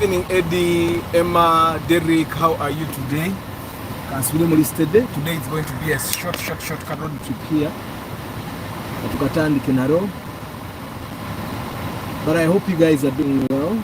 evening, Eddie, Emma, Derek. How are you today? Today is going to be a short road trip here. But I hope you guys are doing well.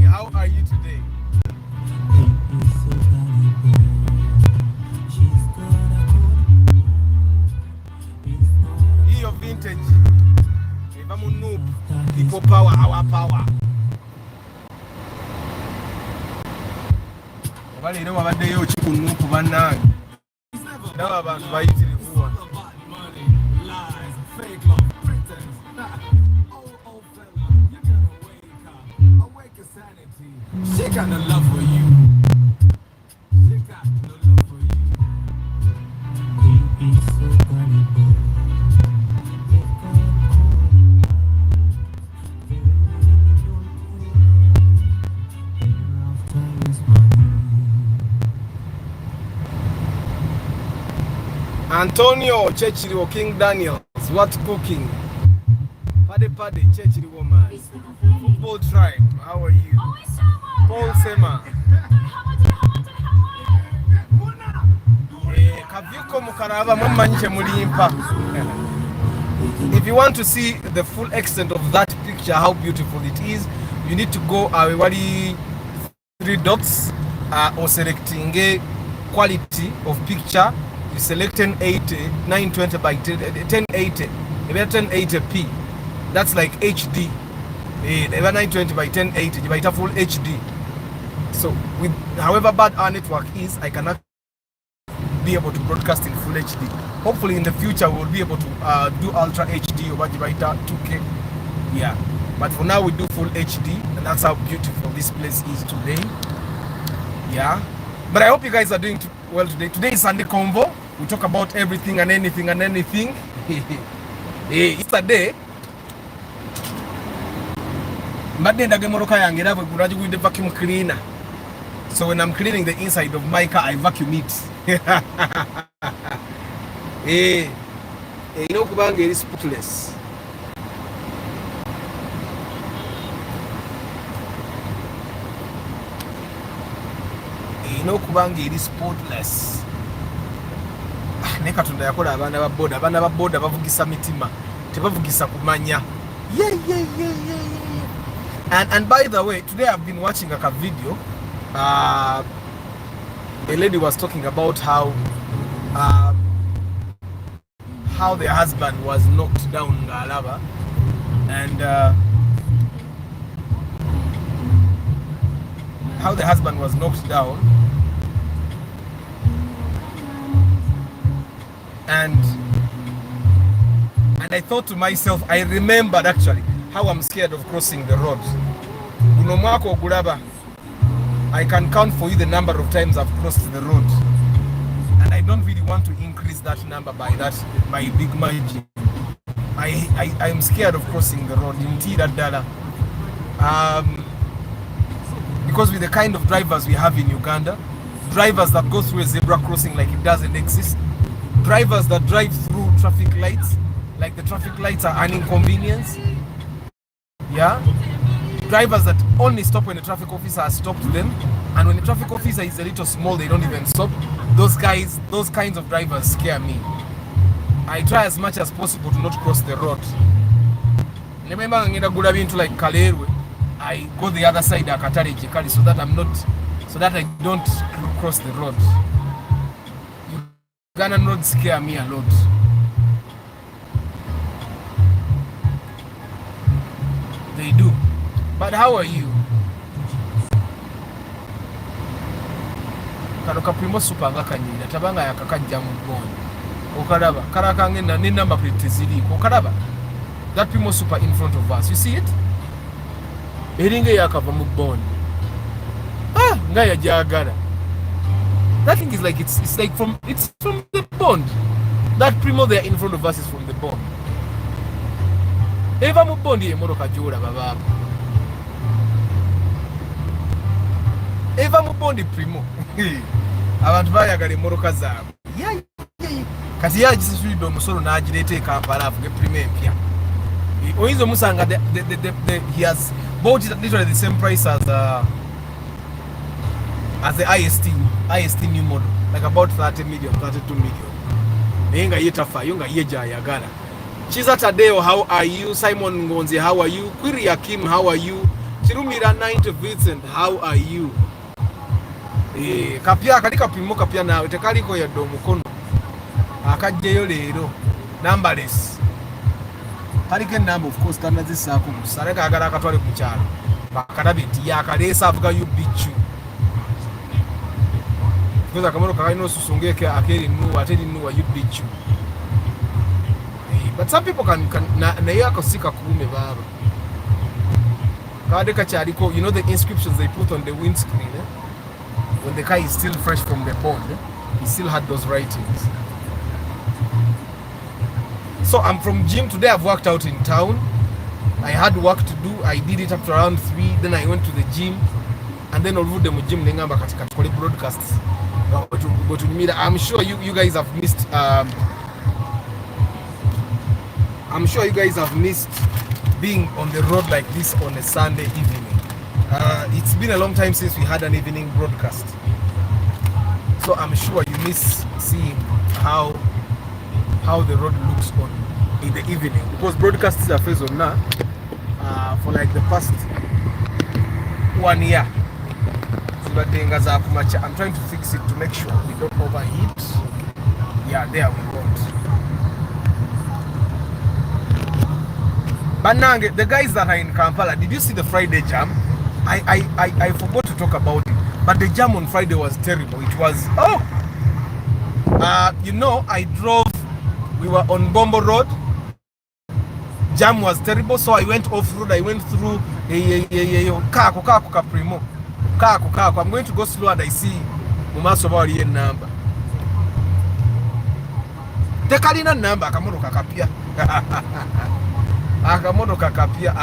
How are you today? Your vintage. If I'm a noob, people power, our power. Wale ino wabade yo chiku nuku banang. Now about to buy it in the phone. She got no love for you. She got no love for you. Antonio Chechiriwo, King Daniels, what cooking? Pade Chechiriwo man. Football tribe, how are you? Paul Sema. If you want to see the full extent of that picture, how beautiful it is, you need to go away 3 dots or selecting a quality of picture. You select 1080, 920 by 1080, 1080p. That's like HD. 920 by 1080, you might have full HD. So with however bad our network is, I cannot be able to broadcast in full HD. Hopefully in the future we'll be able to do ultra HD or what you might 2K. Yeah. But for now we do full HD, and that's how beautiful this place is today. Yeah. But I hope you guys are doing well today. Today is Sunday Convo. We talk about everything and anything and anything. It's a day. But then the vacuum cleaner. So when I'm cleaning the inside of my car, I vacuum it. You know, Kubanga is spotless. You know, Kubanga is spotless. Nekatunda yakola abana ba boda bavugisa mitima tebavugisa kumanya. Yeah. And by the way, today I've been watching a video. A lady was talking about how their husband was knocked down in Alaba, and how the husband was knocked down, and I thought to myself, I remembered actually how I'm scared of crossing the road. I can count for you the number of times I've crossed the road, and I don't really want to increase that number by big margin. I'm scared of crossing the road because with the kind of drivers we have in Uganda, drivers that go through a zebra crossing like it doesn't exist, drivers that drive through traffic lights like the traffic lights are an inconvenience. Yeah, drivers that only stop when the traffic officer has stopped them, and when the traffic officer is a little small, they don't even stop. Those kinds of drivers scare me. I try as much as possible to not cross the road. Remember ngenda gula bintu like Kalerwe, I go the other side akatale Jekali so that I don't cross the road. Ugandan roads scare me a lot. They do. But how are you? Kano kaprimo super nga kanyira tabanga yakakajja mu bondi. Okalaba kala kangenda ne number plate ziri. Okalaba that primo super in front of us. You see it? Eringe yakava mu bondi. Nga yajagala. That thing is like it's like from the bond. That primo there in front of us is from the bond. Eva mu bondi emoroka jura baba. Eva mu bondi primo. Abantu bayagala emoroka zaabwe. Kati yagisisuulidde omusolo n'agireeta e Kampala avuge primo empya. Oyinza omusanga he has bought it at literally the same price as the IST new model, like about 30 million, 32 million. Naye nga ye tafaayo nga ye gy'ayagala. Chiza Tadeo, how are you? Simon Ngonzi, how are you? Quiri Hakim, how are you? Chirumira 90 Vincent, how are you? Kapya kali kapimo kapya nawe tekaliko yadde omukono akajjeyo leero numberless kaliko enamba of course tanazisaako musale kaagala akatwale ku kyalo bakalabe nti yakaleesa avuga yubichu because akamono kakalina osusungeke akeri nuwa ate linuwa yubichu. But some people can naye akasika kuume baba kaade kakyaliko, you know the inscriptions they put on the windscreen, when the car is still fresh from the pond, he still had those writings. So I'm from gym today. I've worked out in town. I had work to do. I did it up to around 3. Then I went to the gym, and then over the gym nengamba katika broadcasts. I'm sure you guys have missed. I'm sure you guys have missed being on the road like this on a Sunday evening. It's been a long time since we had an evening broadcast, so I'm sure you miss seeing how the road looks in the evening, because broadcasts are phased on now for like the past 1 year. I'm trying to fix it to make sure we don't overheat. Yeah, there we go. But now the guys that are in Kampala, did you see the Friday jam? I forgot to talk about it, but the jam on Friday was terrible. It was you know, we were on Bombo Road. Jam was terrible, so I went off road. I went through Kako Primo. Kako. I'm going to go slow and I see Mumasobari number. Tekalina number akamono kakapia. Akamono kakapia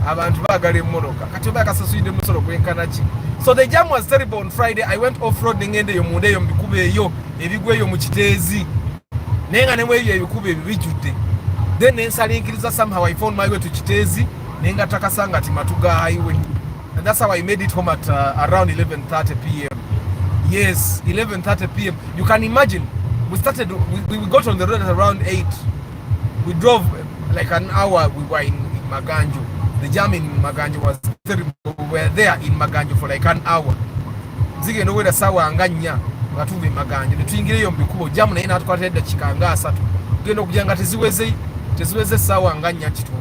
abantu bagala emmotoka kati bakasasuyidde musolo kwenkanachi. So the jam was terrible on Friday. I went off road ngende yo munde yo mbikuba eyo ebigwe yo mu Kiteezi nenga nemwe ebyo ebikuba ebijudde. Then nensalinkiriza somehow I found my way to Kiteezi nenga takasanga ati Matuga highway, and that's how I made it home at around 11:30 p.m. Yes, 11:30 p.m. You can imagine we got on the road at around 8. We drove like an hour. We were in Maganjo. The jam in Maganjo was terrible. We were there in Maganjo for like an hour. Zige no weda sawa anganya batuve Maganjo. Netwingire yo mbikubo jam na ina tukwatedda chikanga asatu. Gendo kujanga teziweze sawa anganya kitu.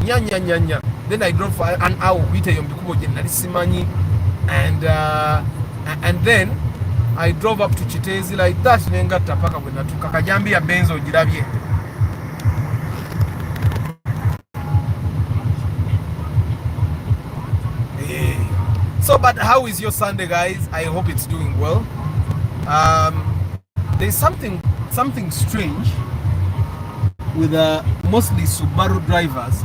Nya. Then I drove for an hour bite yo mbikubo je nali simanyi, and then I drove up to Kiteezi like that nengatta paka bwe natuka kajambi ya benzo girabye. So, but how is your Sunday, guys? I hope it's doing well. There's something strange with mostly Subaru drivers.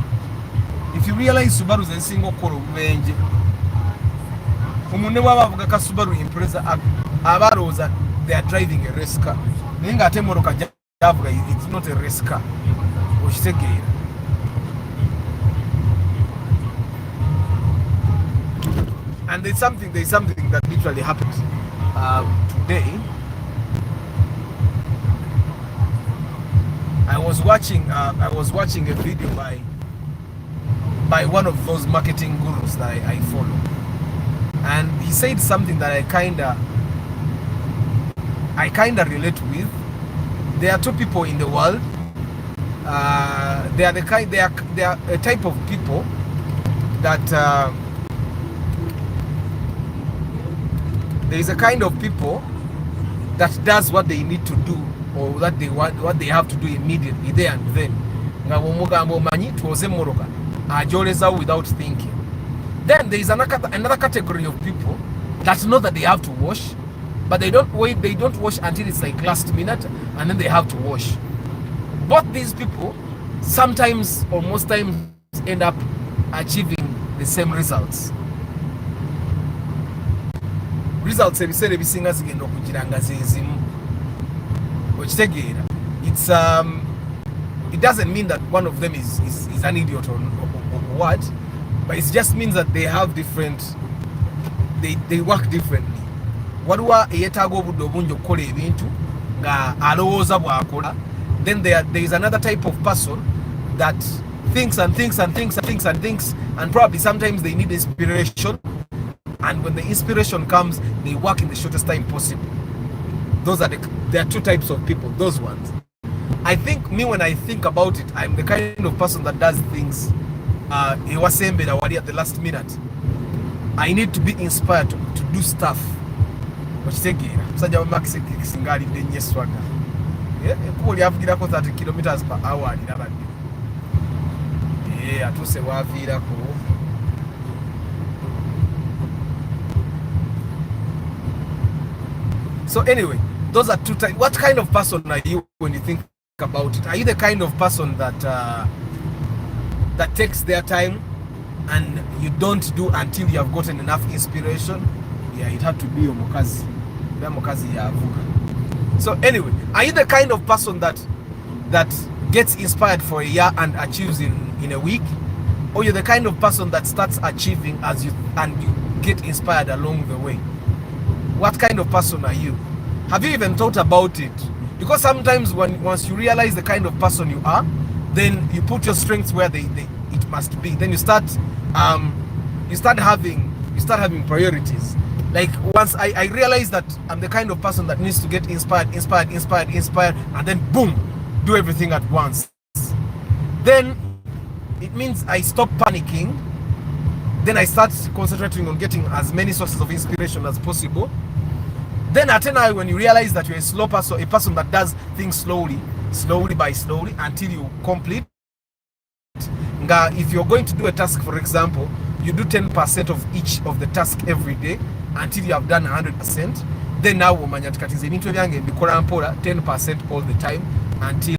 If you realize Subaru is a single core range, Subaru Impreza abaroza, they are driving a race car. It's not a race car. And there's something that literally happened today. was watching a video by one of those marketing gurus that I follow, and he said something that I kinda relate with. There are two people in the world. They are a type of people that there is a kind of people that does what they need to do, or what they have to do immediately there and then. Nga omugamba omanyi tuoze moroka ajoleza without thinking. Then there is another category of people that know that they have to wash, but they don't wash until it's like last minute, and then they have to wash. Both these people sometimes or most times end up achieving the same results. Results ebiseera ebisinga zigenda okugira nga zezimu. Okitegeera, it doesn't mean that one of them is an idiot or what, but it just means that they have different, they work differently. Waliwo eyeetaaga obudde obungi okukola ebintu nga alowooza bw'akola. Then there is another type of person that thinks and probably sometimes they need inspiration, and when the inspiration comes, they work in the shortest time possible. There are two types of people, those ones. I think when I think about it, I'm the kind of person that does things at the last minute. I need to be inspired to do stuff. Ekubo lyavugirako 30 kilometers per hour alirabadde. Atuuse waaviirako. So anyway, those are two types. What kind of person are you when you think about it? Are you the kind of person that takes their time and you don't do until you have gotten enough inspiration? Yeah, it had to be omukazi. Omukazi yavuga. So anyway, are you the kind of person that gets inspired for a year and achieves in a week? Or you're the kind of person that starts achieving and you get inspired along the way? What kind of person are you? Have you even thought about it? Because sometimes once you realize the kind of person you are, then you put your strengths where it must be. Then you start having priorities. Like once I realize that I'm the kind of person that needs to get inspired, and then boom, do everything at once. Then it means I stop panicking. Then I start concentrating on getting as many sources of inspiration as possible. Then at an eye, when you realize that you're a slow person, a person that does things slowly until you complete. If you're going to do a task, for example, you do 10% of each of the task every day until you have done 100%. Then now omanya tikatize ebintu ebyange mbikola mpola 10% all the time until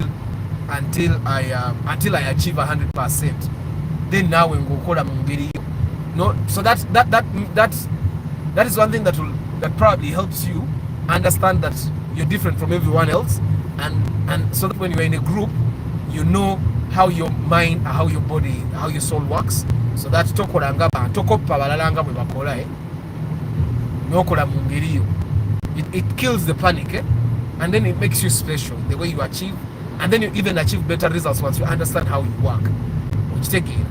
I achieve 100%. Then now when ngokola mu ngeri yo. No, so that is one thing that probably helps you understand that you're different from everyone else, and so that when you're in a group, you know how your mind, how your body, how your soul works. So that tokolanga tokoppa balala nga bwe bakola nokola mu ngeri yo. It kills the panic, and then it makes you special the way you achieve, and then you even achieve better results once you understand how you work. Which take it.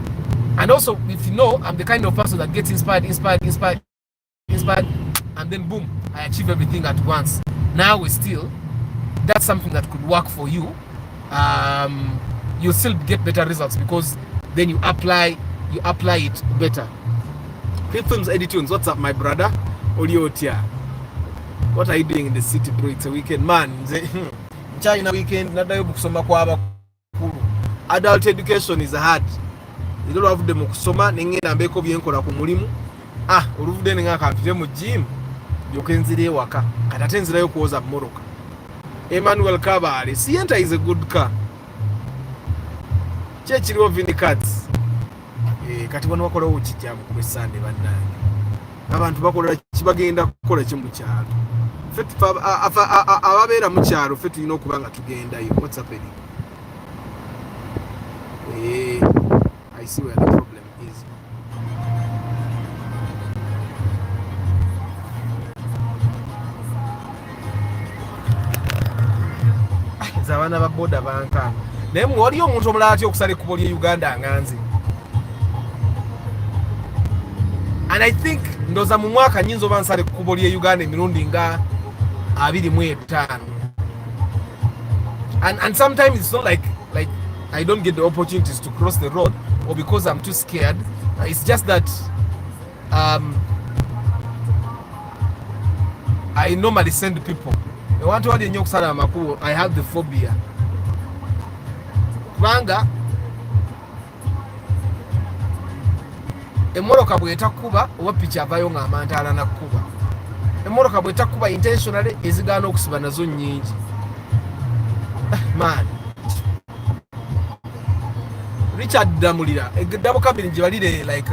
And also, if you know, I'm the kind of person that gets inspired, and then boom, I achieve everything at once. Now that's something that could work for you. You'll still get better results because then you apply it better. Clip Films Editunes, what's up, my brother? Oliotia. What are you doing in the city, bro? It's a weekend, man. China weekend, nadayo kusoma kwa abakulu. Adult education is hard. You don't have them kusoma nengena mbeko byenkola ku mulimu. Oluvude nga kampire mu gym. Yokenzire waka. Katatenzira yo kuoza moroka. Emmanuel Kabale, Sienta is a good car. Chechiriwo Vindicates. Kati wano wakola uchijja mu Sunday bannange. Abantu bakola kibagenda kukola kimu kyalo. Fetu ababeera mu kyalo fetu ino kubanga tugendayo. What's happening? I see where the problem is. abaana ba boda bankanga naye wali omuntu omulala atya okusala ekkubo lye Uganda nganze. And I think ndoza mu mwaka nyinza oba nsala ekkubo lye Uganda emirundi nga 25. And sometimes it's not like I don't get the opportunities to cross the road or because I'm too scared. It's just that I normally send people. I want to wali nnyo okusala amakubo. I have the phobia. Kubanga emmoloka bw'etakuba oba piki avayo ng'amantaala nakkuba. Emmoloka bw'etakuba intentionally ezigaana okusiba nazo nnyingi. Man. Richard Damulira, double cabin gye balire like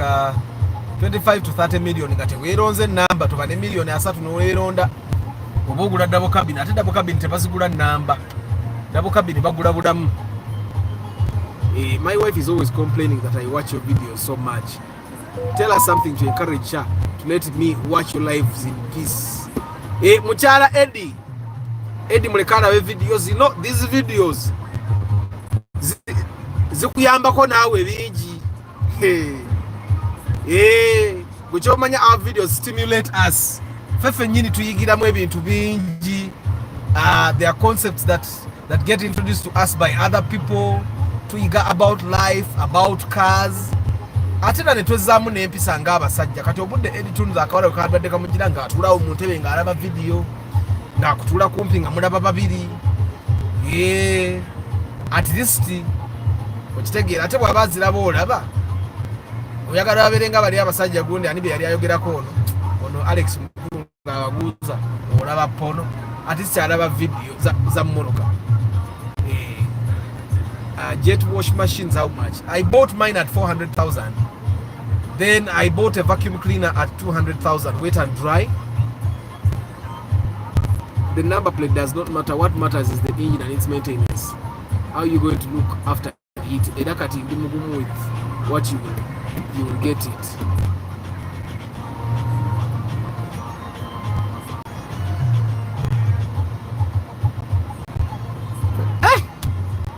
25 to 30 million nga teweeronze namba toba ne miliyoni 3 n'oweeronda oba ogula double cabin. Ate double cabin tebazigula namba. Double cabin bagula bulamu. My wife is always complaining that I watch your videos so much. Tell us something to encourage her to let me watch your lives in peace. Muchala Eddie mulekana we videos, you know these videos zikuyambako naawe bingi. Bukyomanya our videos stimulate us. Fefe nyini tuyigiramu ebintu bingi. There are concepts that get introduced to us by other people. Tuyiga about life, about cars. Ate na netwezaamu n'empisa ng'abasajja. Kati obudde editunza akawala kadwadde kamugira ng'atulawo mu ntebe ng'alaba video ng'akutula kumpi nga mulaba babiri. At least okitegeera ate bw'aba aziraba olaba oyagala babeere nga bali abasajja gundi ani bye yali ayogerako ono Alex mukulu ng'ababuuza olaba pono. At least alaba video za mmoloka. Jet wash machines, how much? I bought mine at 400,000. Then I bought a vacuum cleaner at 200,000, wet and dry. The number plate does not matter. What matters is the engine and its maintenance. How are you going to look after it? With what you will get it.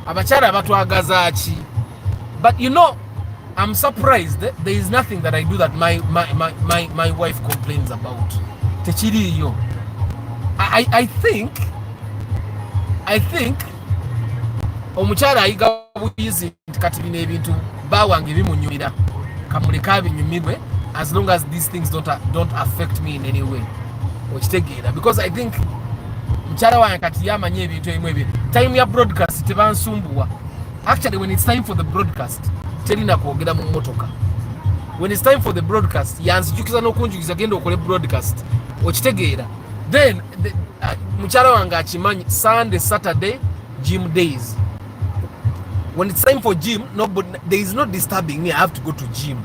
Abachara batwagaza ki. But you know, I'm surprised there is nothing that I do that my wife complains about. Techiriyo. I think omukyala ayiga buyizi kati bino ebintu bawange bimunyumira kamuleka binyumirwe as long as these things don't affect me in any way. Okitegeera because I think mchara wange kati yamanye ebintu ebimu ebyo. Time ya broadcast tebansumbuwa. Actually when it's time for the broadcast telina kwogera mu motoka. When it's time for the broadcast yanzijukiza n'okunjukiza genda okole broadcast. Okitegeera. Then mchara wange akimanyi Sunday, Saturday gym days. When it's time for gym, there is no disturbing me. I have to go to gym.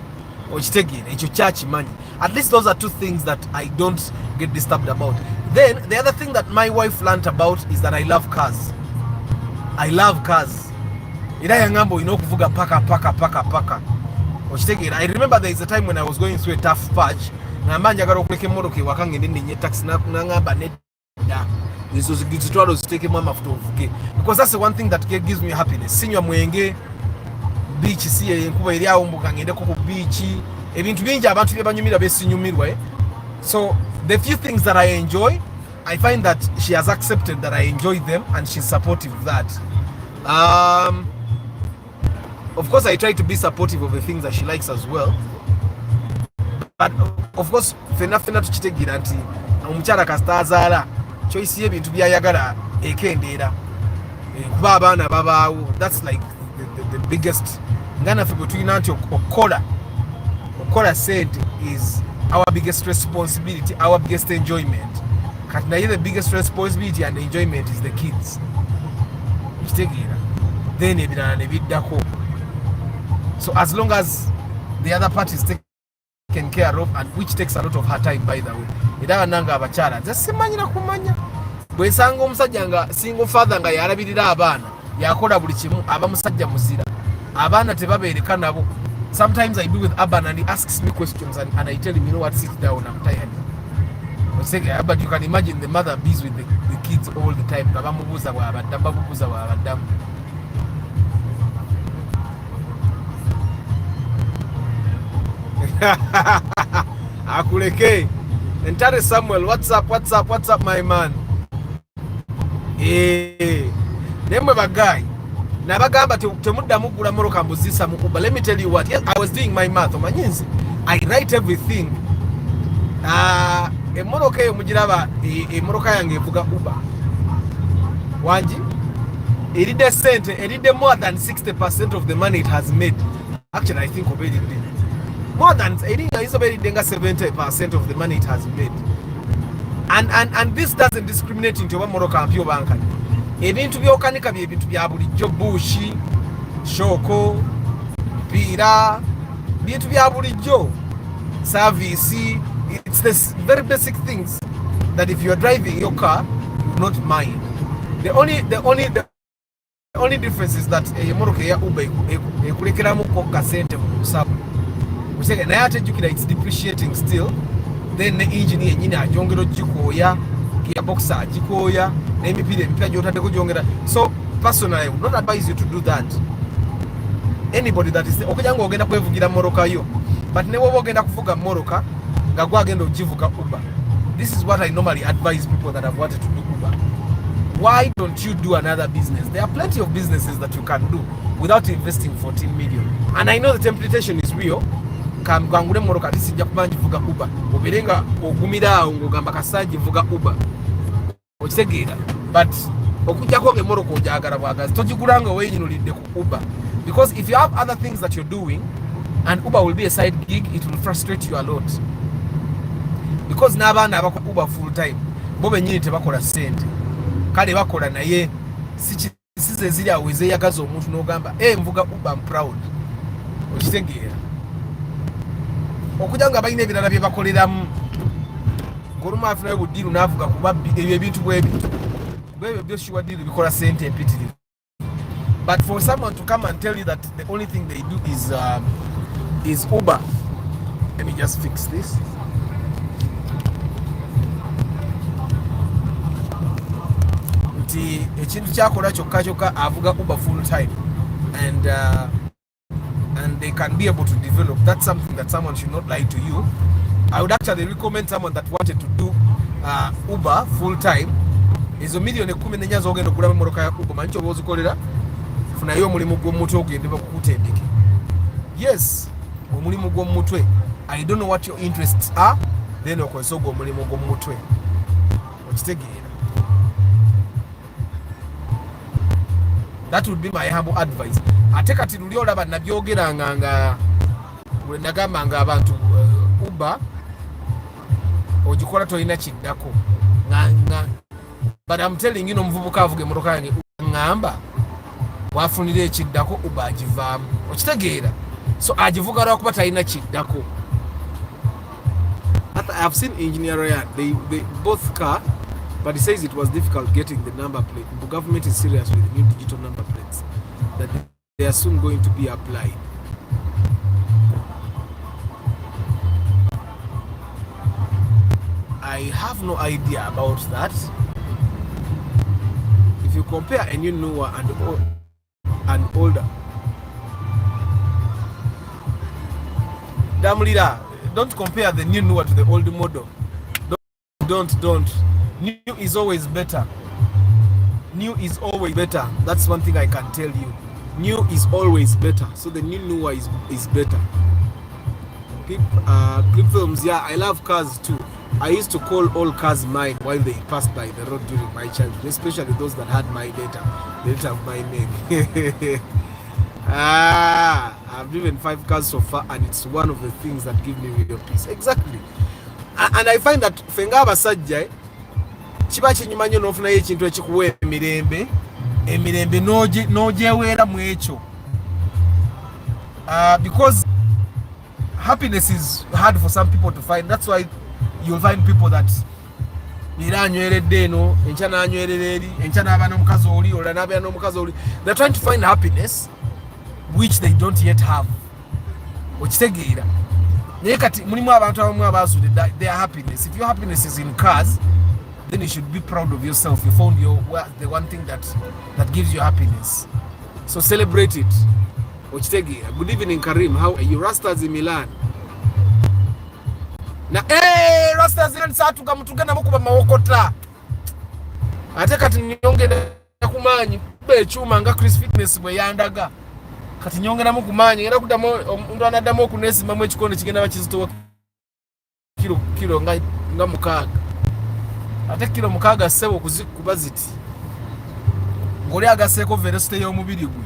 Okitegeera ekyo kyakimanyi. At least those are two things that I don't get disturbed about. Then the other thing that my wife learned about is that I love cars. I love cars. Ira yangambo kuvuga paka. Okitegeera. I remember there is a time when I was going through a tough patch. Ngamba njagala okuleka emmotoka ewaka ngende ndinye taxi nangamba nedda. This was gitwalo ziteke mama futo ovuge. Because that's the one thing that gives me happiness. Sinywa mwenge beach siye enkuba eri awo mbuka ngende ku beach. Ebintu bingi abantu bye banyumira besinyumirwa. So the few things that I enjoy, I find that she has accepted that I enjoy them and she's supportive of that. Of course I try to be supportive of the things that she likes as well. But of course fena tukitegira nti omukyala kasitazaala choice y'ebintu byayagala ekendeera kuba abaana babaawo. That's like the biggest ngana ffe bwe tulina nti okola sente is our biggest responsibility, our biggest enjoyment. Kati naye the biggest responsibility and enjoyment is the kids. Kitegeera. Then ebirala ne biddako. So as long as the other part is taken care of, and which takes a lot of her time by the way. Era nanga abakyala zesimanyira kumanya. Bwe nsanga omusajja nga single father nga yalabirira abaana yakola buli kimu aba musajja muzira. Abaana tebabeereka nabo. Sometimes I be with Abban and he asks me questions and I tell him, you know what, sit down, I'm tired. But you can imagine the mother bees with the kids all the time nga bamubuuza bw'abaddamu. Akuleke Entare Samuel, what's up my man? Nemwe bagayi nabagamba temuddamu kugula moroka mbuzisa mu Uber. Let me tell you what, yes, I was doing my math omanyinzi, I write everything. Emoroka eyo mugiraba, emoroka yange evuga Uber wangi eridde sente eridde more than 60% of the money it has made. Actually I think oberidde more than eridde nga 70% of the money it has made. And this doesn't discriminate nti oba moroka mpyo bankani. Ebintu byokanika bye bintu bya bulijjo, bushi, shoko, mpira, bintu bya bulijjo, service. It's the very basic things that if you are driving your car, you will not mind. The only difference is that moroka ya Uber ekulekeramu ko kasente mu kusabu. Usege naye ate jukira it's depreciating still. Then the engine yenyini ajongero jikoya, gearbox ajikoya, n'emipira emipya gy'otaddeko gyongera. So personally I would not advise you to do that. Anybody that is okujja nga ogenda kwevugira moroka yo, but ne woba ogenda kuvuga moroka nga gwe agenda ogivuga Uber. This is what I normally advise people that have wanted to do Uber. Why don't you do another business? There are plenty of businesses that you can do without investing 14 million. And I know the temptation is real. Kangule moroka tisijja kuba ngivuga Uber. Oberenga ogumira awo ng'ogamba kasaji vuga Uber. Okitegeera. But okujjako ng'emoroka ogyagala bwagazi togigulanga weeyinulidde ku Uber. Because if you have other things that you're doing and Uber will be a side gig, it will frustrate you a lot. Because n'abaana abako Uber full time bo bennyini tebakola ssente. Kale bakola naye size ziri awo ezeeyagaza omuntu n'ogamba nvuga Uber, I'm proud. Okitegeera. Okujja nga balina ebirala bye bakoleramu ng'olumu afunayo buddiiru n'avuga ku babbi ebyo ebintu bw'ebintu ebyo byoshiwa ddiiru bikola ssente empitirivu. But for someone to come and tell you that the only thing they do is Uber, let me just fix this. Nti ekintu kyakola kyokka avuga Uber full time and they can be able to develop. That's something that someone should not lie to you. I would actually recommend someone that wanted to do Uber full time. Ezo million 14 zogenda okugula moroka ya Uber mancho bozikolera funayo omulimu gw'omutwe ogende bakukutendeke. Yes, omulimu gw'omutwe. I don't know what your interests are, then okozesa ogwo omulimu gw'omutwe. Okitegeera. That would be my humble advice. Ate kati luli olaba nabyogeranga nga nagamba nga abantu Uber ogikola tolina kiddako nga but I'm telling you omuvubuka avuga emmotoka yange ngamba wafunira ekiddako Uber agivaamu. Okitegeera. So agivuga lwakuba talina kiddako. I've seen engineer they both car, but he says it was difficult getting the number plate. The government is serious with the new digital number plates that they are soon going to be applied. I have no idea about that. If you compare a new newer and older, Damlida, don't compare the new newer to the old model. Don't. New is always better. New is always better. That's one thing I can tell you. New is always better. So the newer is better. Clip films, yeah, I love cars too. I used to call all cars mine while they passed by the road during my childhood, especially those that had my data, the data of my name. I've driven 5 cars so far, and it's one of the things that give me real peace. Exactly. And I find that fenga abasajja kiba kinyuma nnyo n'ofunayo ekintu ekikuwa emirembe n'ogyeweera mu ekyo. Because happiness is hard for some people to find. That's why you'll find people that era anyweredde eno enkya n'anywerera eri enkya n'aba n'omukazi oli olala n'abeera n'omukazi oli. They're trying to find happiness which they don't yet have. Okitegeera. Naye kati mulimu abantu abamu abaasudde their happiness. If your happiness is in cars, then you should be proud of yourself. You found the one thing that gives you happiness. So celebrate it. Ochitegi, good evening Karim. How are you? Rastas in Milan. Na Rastas in Satu kamutugana mukuba mawokota. Ate kati nyonge na kumanyi be chuma nga Chris Fitness bwe yandaga. Kati nyonge na mukumanyi era kudamo omuntu anadamo okunesi mamwe ekikondo kigenda bakizitowa kilo nga mukaga. Ate kilo mukaga sebo kuzikuba ziti. Ngoli agaseko velocity y'omubiri gwe.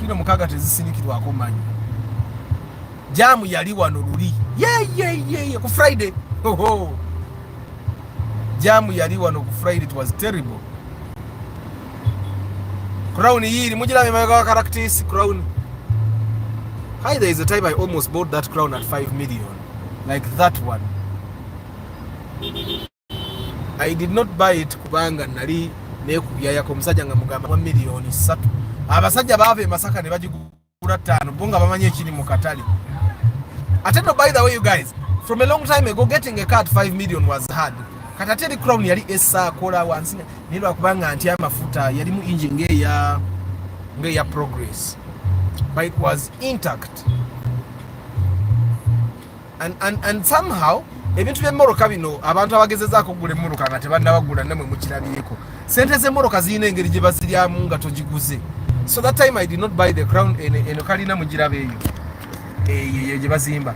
Kilo mukaga tezisinikirwako manyi. Jamu yali wano luli. Ku Friday. Jamu yali wano ku Friday, it was terrible. Crown yiri mujira memaga characters crown. Hi, there is a time I almost bought that crown at 5 million. Like that one. I did not buy it kubanga nali nekubya yako musajja nga mugamba 1 million 3. Abasajja bave Masaka ne bagigura 5 bonga bamanye ekiri mu katali. Atendo, by the way, you guys, from a long time ago, getting a car at 5 million was hard. Katateli crown yali esa kola wansi nilwa kubanga anti amafuta yali mu engine ngeya progress, but it was intact. And somehow ebintu by'emmoroka bino abantu abagezezaako okugula emmoroka nga tebannabagula namwe mukirabyeko. Sente z'emmoroka zirina engeri gye baziryamu nga togiguze. So that time I did not buy the crown eno kalina mugirabe eyo gye bazimba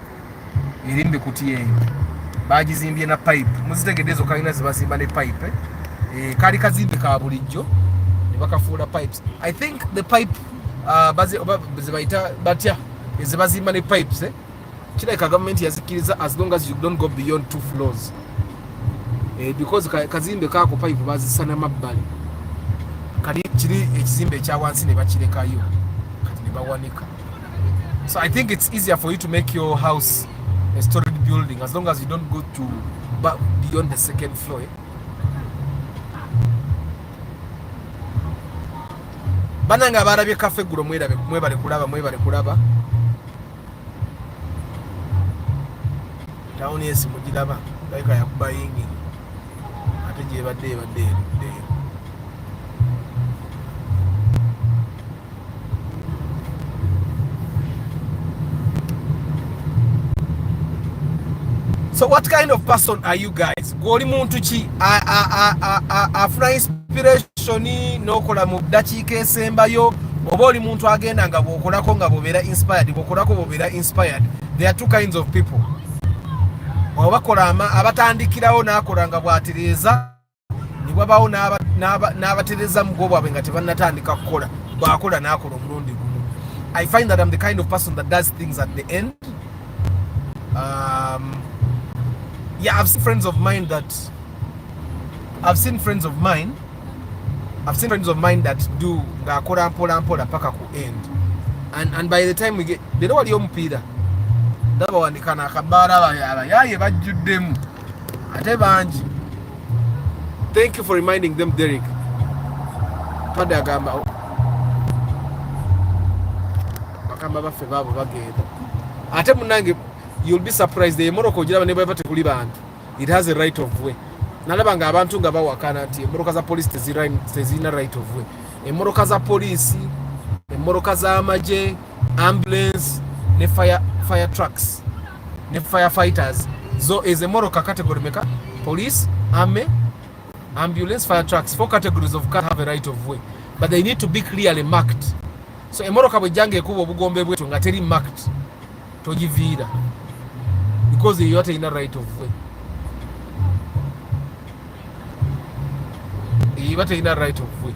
erimbe kuti eyo bagizimbye na pipe. Muzitegedezo kalina zibazimba ne pipe kali kazimbe ka bulijjo ne bakafuula pipes. I think the pipe bazibaita batya ezibazimba ne pipes kireka government yazikiriza as long as you don't go beyond 2 floors because kazimbe kako pipe bazisana mabbali kali kiri ekizimbe ekya wansi ne bakirekayo kati ne bawanika. So I think it's easier for you to make your house a storied building as long as you don't go to beyond the 2nd floor. Bananga barabye cafe gulo mwebale kulaba. Town yesi mugiraba like yakuba yingi ate gye badde. So what kind of person are you guys? Goli muntu ki afuna inspiration nokola mu dakiika esembayo oba oli muntu agenda nga bwokolako nga bobeera inspired. There are two kinds of people. Obakola abatandikirawo n'akola nga bwatereeza nibwabawo n'abatereeza mugo bwabwe nga tebannatandika kukola bwakola n'akola omulundi gumu. I find that I'm the kind of person that does things at the end. Yeah, I've seen friends of mine that do ngakora mpola paka ku end, and by the time we get they don't want omupiira ndaba wandikana akabara abayaye bajjuddemu ate bangi. Thank you for reminding them, Derek. Pade agamba bakamba baffe baabo bagenda ate munange. You'll be surprised the Morocco jiraba ne baba tekuli bantu. It has a right of way. Nalaba nga abantu nga bawakana nti Morocco za police tezina right of way. Morocco za police, Morocco za amaje, ambulance, ne fire trucks, ne firefighters. So is a Morocco category meka? Police, army, ambulance, fire trucks. 4 categories of cars have a right of way, but they need to be clearly marked. So Morocco bwejange kubo obugombe bwetu nga teri marked togiviira. Because you are in a right of way. You are in a right of way.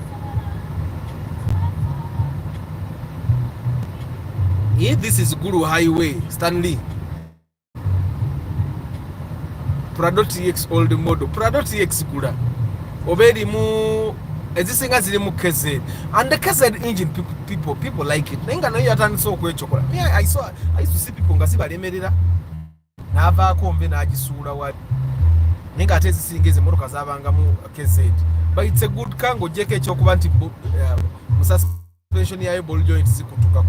If this is Guru Highway, Stanley. Prado TX old model. Prado TX Gura. Obedi mu existing as the KZ. And the KZ engine people like it. Nenga no yatan so kwechokola. Me I used to see people ngasiba lemerera. Nava kombe na agisura wa ninga atezi singeze motoka zabanga mu KZ, but it's a good car ngo jeke cyokuba nti mu suspension yayo ball joint zikutuka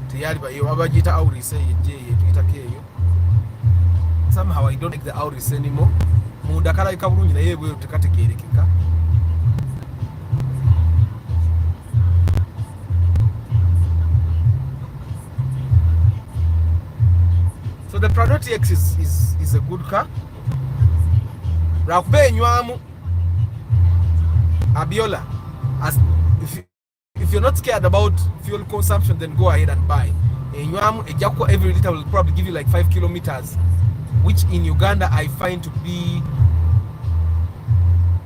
tiyali bayo abagita auris yeje yetuita keyo. Somehow I don't like the auris anymore. munda kalabika bulungi naye bwe tekategerekeka. So the Prado TX is a good car. Rakube enywamu Abiola, as if you're not scared about fuel consumption, then go ahead and buy. Enywamu ejako every liter will probably give you like 5 kilometers, which in Uganda I find to be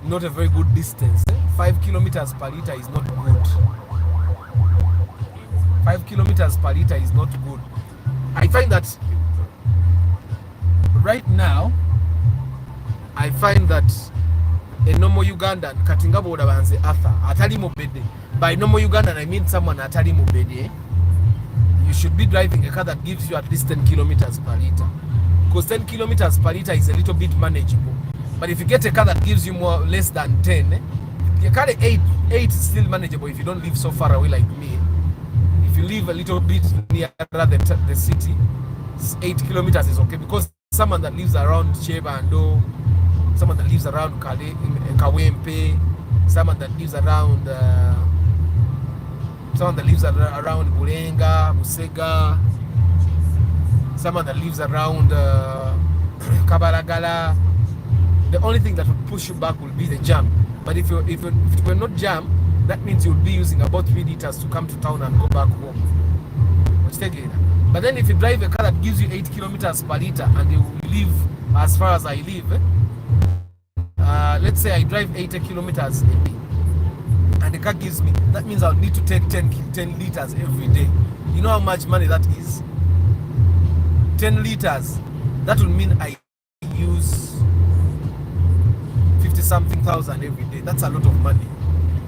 not a very good distance. 5 kilometers per liter is not good. 5 kilometers per liter is not good. I find that right now, I find that a normal Ugandan, katingabo odabanze Arthur, atali mubede. By normal Ugandan, I mean someone atali mubede. You should be driving a car that gives you at least 10 kilometers per liter. Because 10 kilometers per liter is a little bit manageable. But if you get a car that gives you less than 10, your car 8 is still manageable if you don't live so far away like me. If you live a little bit nearer the city, 8 kilometers is okay, because someone that lives around Chebando, someone that lives around Kawempe, someone that lives around Bulenga, Busega, someone that lives around Kabalagala, the only thing that would push you back will be the jam. But if it were not jam, that means you'll be using about 3 liters to come to town and go back home. But then if you drive a car that gives you 8 kilometers per liter and you live as far as I live, let's say I drive 80 kilometers a day and the car gives me, that means I'll need to take 10 liters every day. You know how much money that is? 10 liters. That will mean I use 50-something thousand every day. That's a lot of money.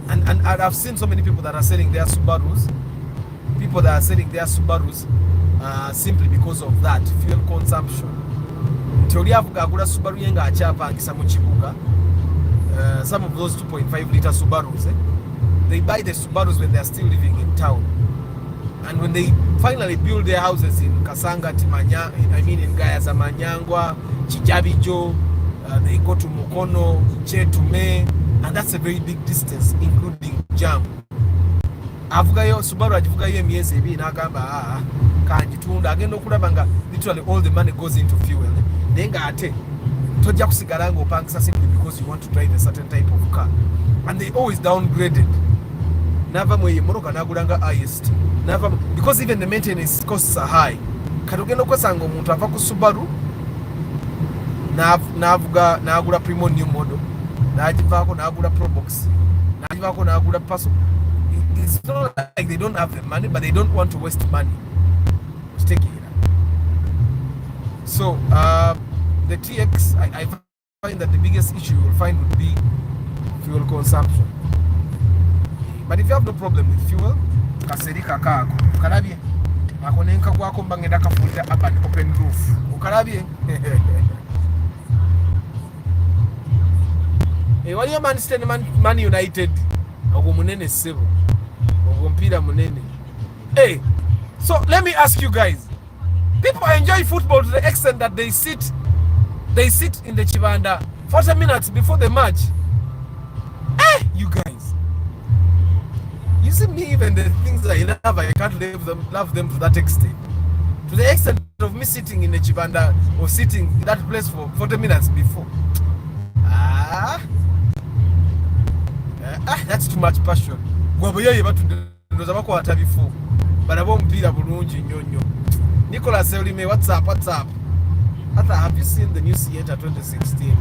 And I've seen so many people that are selling their Subarus. Simply because of that fuel consumption. Some of those 2.5 liter Subarus, they buy the Subarus when they are still living in town, and when they finally build their houses in Kasanga, in Gayaza Manyangwa, Chijabijo, they go to Mukono, Chetume, and that's a very big distance, including jam. Subaru ajivugayo emyezi ebiri n'agamba kanjitunda agenda okulabanga literally all the money goes into fuel. Naye nga ate tojja kusigala nga opangisa simply because you want to drive a certain type of car, and they always downgraded. Nava mwe yemoroka nagulanga IST nava, because even the maintenance costs are high. Kati ogenda okwesanga omuntu ava ku Subaru n'agula Primo new model, n'agivaako n'agula Probox, n'agivaako n'agula Paso. It's not like they don't have the money, but they don't want to waste money. So the TX, I find that the biggest issue you will find would be fuel consumption. But if you have no problem with fuel, kaserika kako ukarabye akonenka kwako mbangenda kafuta urban open roof ukarabye. Waliyo Man United ogo munene sebo ogo mpira munene. Hey, so let me ask you guys, people enjoy football to the extent that they sit in the Chibanda 40 minutes before the match. Hey, you guys, you see me, even the things that I love, I can't love them to that extent. To the extent of me sitting in the Chibanda or sitting in that place for 40 minutes before. That's too much passion. Nicholas Elime, what's up? Have you seen the new Sienna 2016?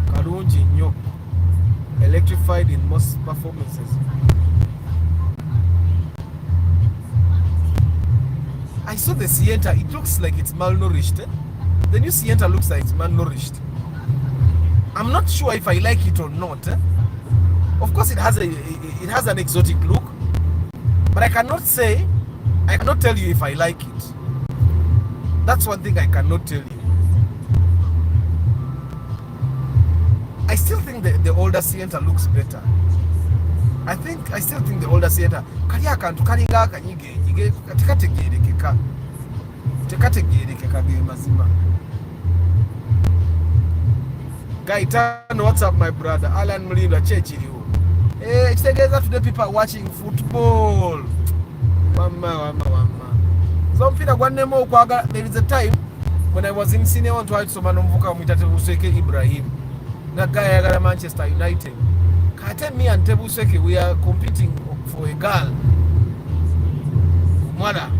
Karunji nyo, electrified in most performances. I saw the Sienna. It looks like it's malnourished. The new Sienna looks like it's malnourished. I'm not sure if I like it or not. Of course, it has an exotic look, but I cannot tell you if I like it. That's one thing I cannot tell you. I still think the older Sienna looks better. I still think the older Sienna kali akantu kalinga akanyige tekategerekeka be mazima. Guy, turn what's up, my brother. Alan Mulinda, chechiriwo. Kitegeeza today people are watching football. Wama. So mpira gwannema okwagala. There is a time when I was in senior one twali tusoma n'omuvubuka omuyita Tebuseke Ibrahim. That guy ayagala Manchester United. Kate me and Tebuseke, we are competing for a girl. Mwana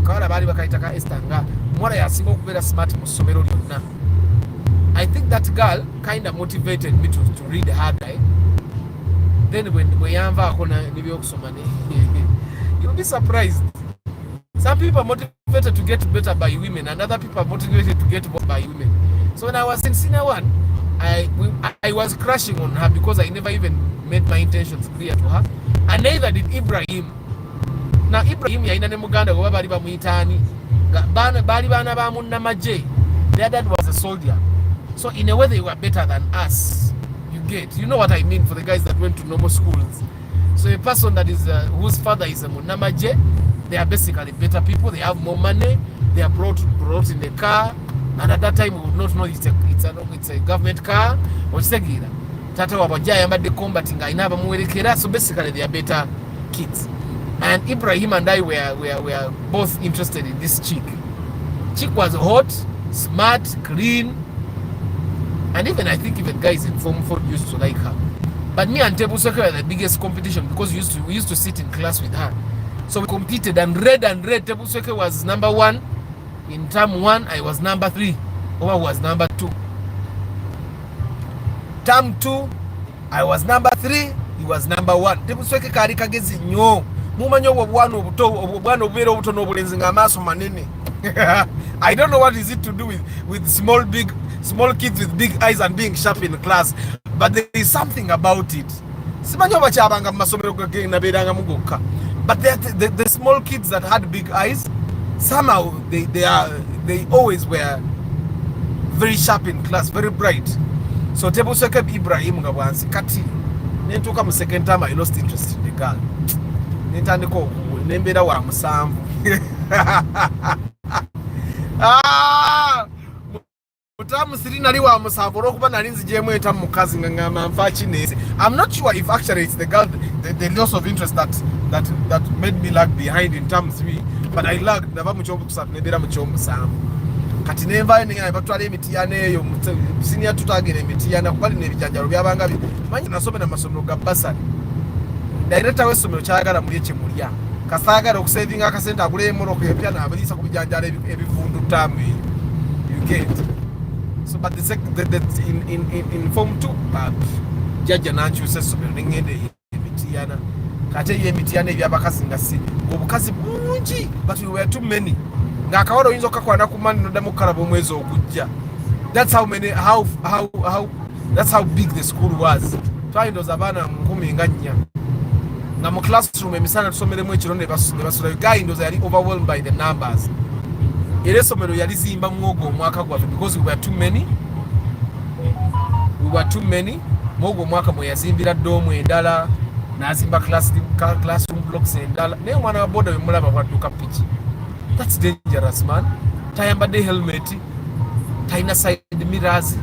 kawala baali bakayitaka Esther nga mwana yasinga okubeera smart mu ssomero lyonna. I think that girl kind of motivated me to read her guy. Then when yanvaako n'ebyokusoma you'll be surprised. Some people are motivated to get better by women, and other people are motivated to get better by women. So when I was in senior one, I was crushing on her because I never even made my intentions clear to her, and neither did Ibrahim. Now Ibrahim yalina ne muganda gwe baali bamuyitaani baali baana ba munnamagye. Their dad was a soldier, so in a way they were better than us. You know what I mean for the guys that went to normal schools. So a person that is whose father is a munnamagye, they are basically better people. They have more money. They are brought in the car, and at that time we would not know it's a government car. Okisegira tata wabajja ayambadde combating ayina abamuwerekera. So basically they are better kids. And Ibrahim and I were both interested in this chick. Chick was hot, smart, clean, and even I think even guys in Form 4 used to like her. But me and Tebuseke were the biggest competition because we used to sit in class with her. So we competed and read. Tebuseke was number 1 in term 1. I was number 3. Owa was number 2. Term 2, I was number 3. He was number 1. Tebuseke kali kagezi nnyo. Mumanyi obwana obubeera obutono obulenzi ng'amaaso manene. I don't know what is it to do with small kids with big eyes and being sharp in class, but there is something about it. Simanyi oba kyabanga mu masomero gage nabeeranga mugokka. But the small kids that had big eyes, somehow they always were very sharp in class, very bright. So Tebuseke Ibrahim nga bwansi kati nentuuka mu second time I lost interest in the girl. Nentandika okuwula nembeera wa musanvu. Mutamu siri nali wa musanvu olwokuba nali nzigyemu etamu mukazi nga ngamba nfa kinese. I'm not sure if actually it's the girl, the loss of interest that made me lag behind in term 3, but I lagged nava mu kyokusatu nembeera mu kyomusanvu. Kati nenvayo nengamba batwala emitiana eyo senior tutagera emitiana kuba lino ebijanjalo byabanga manyi nasomera amasomero ga basari. Director w'essomero kyayagala mulye kye mulya. Kasaagala okusavinga akasente agula emmotoka empya n'abaliisa ku bijanjalo ebivundu ttamu eyo. You get. So but in Form 2 jjajja nankyusa essomero nengenda emitiana. Kati eyo emitiana ebyabakazi nga si obukazi bungi, but we were too many. Ng'akawala oyinza okakwana ku mani noddamu kukalaba omwezi ogujja. That's how big the school was. Twayindoza abaana 14. Nga mu classroom emisana tusomeremu ekiro ne basulayo. Guy ndoza yali overwhelmed by the numbers. Era essomero yali zimba mwogo omwaka gwaffe because we were too many. Mwogo omwaka mwe yazimbira doomu endala, n'azimba classroom blocks endala. Naye omwana wa boda wemulaba bwadduka piki. That's dangerous, man. Tayambadde helmet, tayina side mirrors,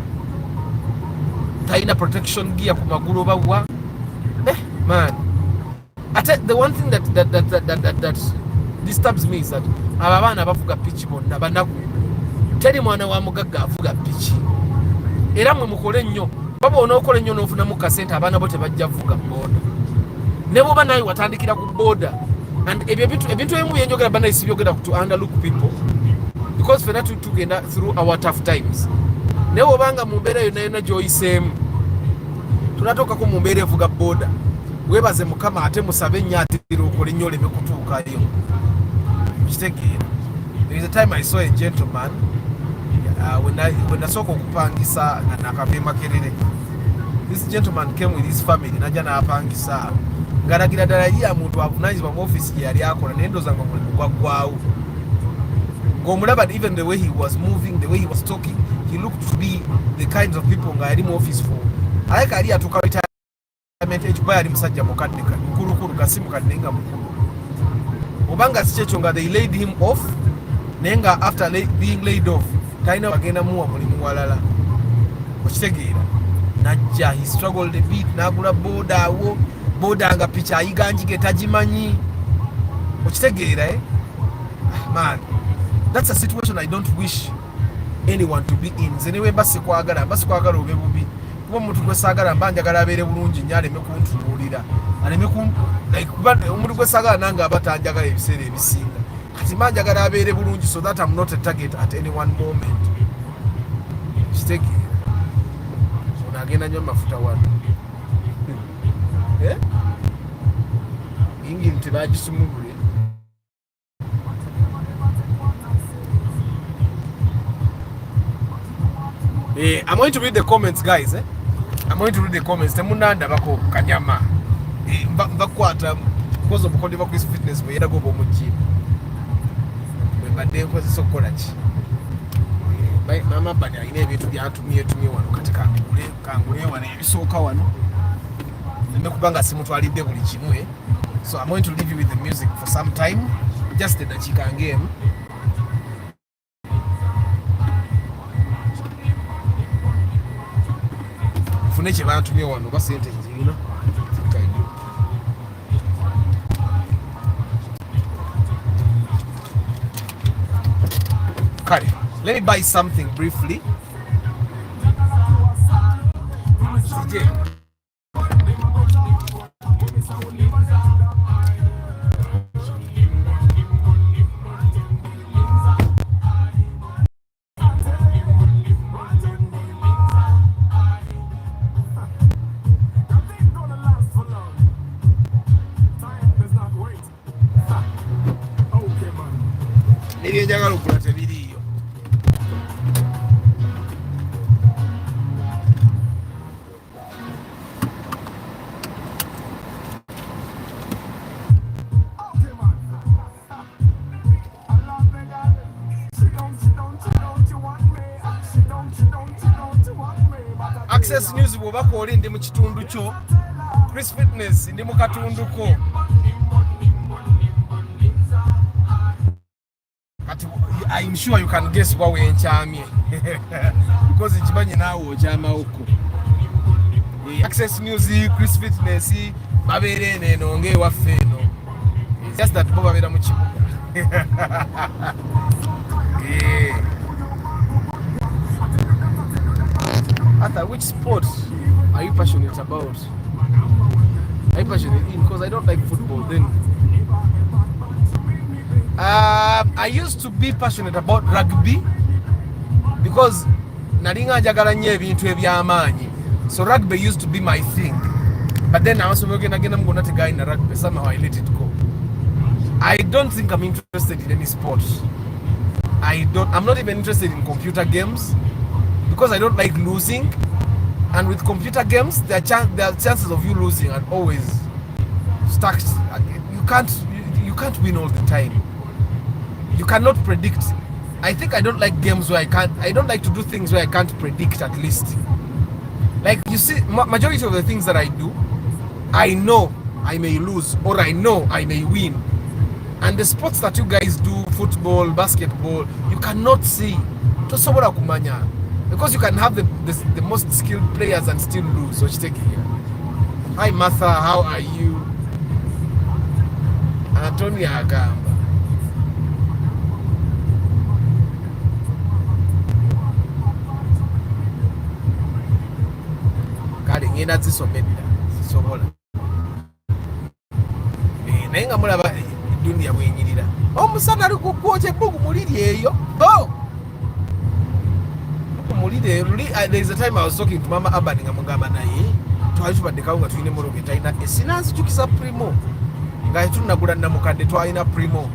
tayina protection gear ku magulu oba wa. Man. The one thing that disturbs me is that abaana bavuga piki bonna banaku. Teri mwana wa mugagga avuga piki. Era mwe mukole nnyo. Baba onookola nnyo n'ofunamu kasente abaana bo tebajja vuga boda. Ne bwoba naye watandikira ku boda. And ebintu ebimu byenjogera bana isibyogera to underlook people. Because fena tugenda through our tough times. Ne bwobanga mu mbeera yonna gy'oyiseemu. Tunatoka ku mu mbeera evuga boda. Webaze mukama ate musabe nnyo atira okole nnyo oleme kutuukayo. Kitegeera. There is a time I saw a gentleman when nasooka okupangisa nakave Makerere. This gentleman came with his family najja n'apangisa. Ngalagira ddala yali muntu avunanyizibwa mu office gye yali akola naye ndooza nga mulimu gwaggwawo. Ng'omulaba even the way he was moving, the way he was talking, he looked to be the kinds of people nga yali mu office for. Aleka yali atuuka ekiba yali musajja mukadde mukulukulu kasimu kadde nga mukulu. Obanga si kyekyo nga they laid him off, naye nga after being laid off talina bagenda muwa mulimu walala. okitegeera najja he struggled a bit nagula boda awo boda nga picha ayiga njige tagimanyi okitegeera man that's a situation I don't wish anyone to be in nze niwe basikwagala obe bubi kuba omuntu gwe saagala mba njagala abeere bulungi nnyo aleme kuntunuulira aleme omuntu gwe saagala nange aba tanjagala ebiseera ebisinga kati mba njagala abeere bulungi so that I'm not a target at any one moment kitegeera ono agenda nnyo mafuta wano ingini tebagisumubule I'm going to read the comments, guys. I'm going to read the comments. Temunanda bako kanyama. Bakwata because of Convo quiz fitness we go mu gym. We bade ko sokola ki. Mama bani ine ebintu byatumye wano katika kangule wano ebisoka wano. Nimekubanga simutwalidde buli kimu So I'm going to leave you with the music for some time. Just the dakika game. Fune kye bantumye wano ba sente nzirina kale let me buy something briefly ebyenjagala okula tebiriiyo Access News bw'obaka oli ndi mu kitundu kyo Chris Fitness ndi mu katundu ko I'm sure you can guess what we enchami because ichimanyi nawo ojama huko Access News Chris Fitness babere neno nge waffe no it's just that boba bera mu kibuga Arthur, which sport are you passionate about? Are you passionate in? Because I don't like football then. I used to be passionate about rugby because nalinga njagala nnyo ebintu eby'amaanyi. So rugby used to be my thing. But then I was working again, I'm going to go in rugby. Somehow I let it go. I don't think I'm interested in any sport. I'm not even interested in computer games because I don't like losing. And with computer games, there are chances of you losing are always stacked. You can't win all the time. You cannot predict. I think I don't like games where I don't like to do things where I can't predict at least. Like you see, majority of the things that I do, I know I may lose or I know I may win. And the sports that you guys do, football, basketball, you cannot see. Because you can have the most skilled players and still lose. So take here. Hi Martha, how are you? Antonia Agamba. Kali ngenda zisomedda zisobola. Naye nga mulaba dunia bwenyirira. Omusana ali kukwocha ebbugu muliri eyo. There is a time I was talking to Mama Abani nga mugamba naye twali tubaddekawo nga tulina emmotoka etalina sinanzijukisa primo nga tunagula namukadde twalina primo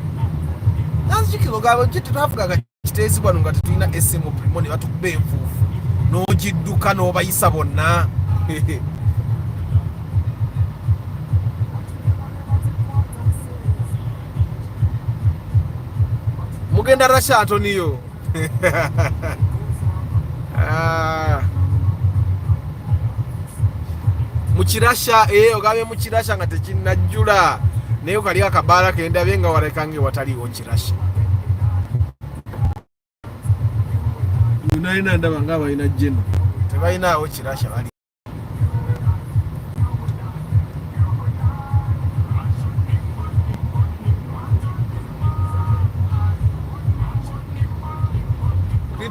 nanzijukira ogamba tetwafugaga kiteesibwano nga tetulina esimu primo ne batukuba enfuufu n'ogidduka n'obayisa bonna mugenda Rasha Antonio mukirasha ogabe mukirasha nga tekinnajjula naye kali akabaala kendabye nga walekange wataliwo kirasha yunaina ndaba nga balina jeno tebalinawo kirasha bali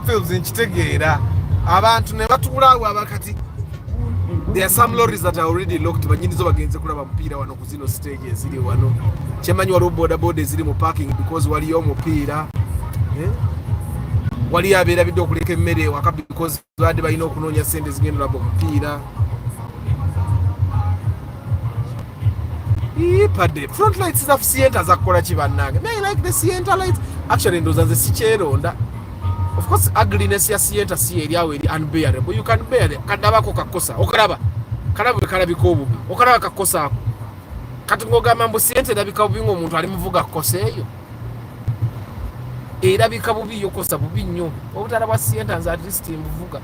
films nkitegeera abantu ne batuulaawo abakati. There are some lorries that are already locked banyinizo bagenze kulaba mupiira wano ku zino stage eziri wano. Kyemanyi waliwo bodaboda eziri mu parking because waliyo omupiira. Wali abeerabidde okuleka emmere ewaka because baadde balina okunoonya ssente zigenda olaba omupiira. Padde front lights za sienta zakukola ki bannange? May I like the sienta lights? Actually ndowooza nze sikyeronda. Of course, ugliness ya sienta si eri awo eri unbearable. You can bear it. Kadabako kakosa. Okalaba. Kalaba kalabika obubi. Okalaba kakosa ako. Kati ng'ogamba mbu sienta erabika bubi ng'omuntu ali muvuga kukosa eyo. Erabika bubi yokosa bubi nnyo. Obutalaba sienta nze at least mbuvuga.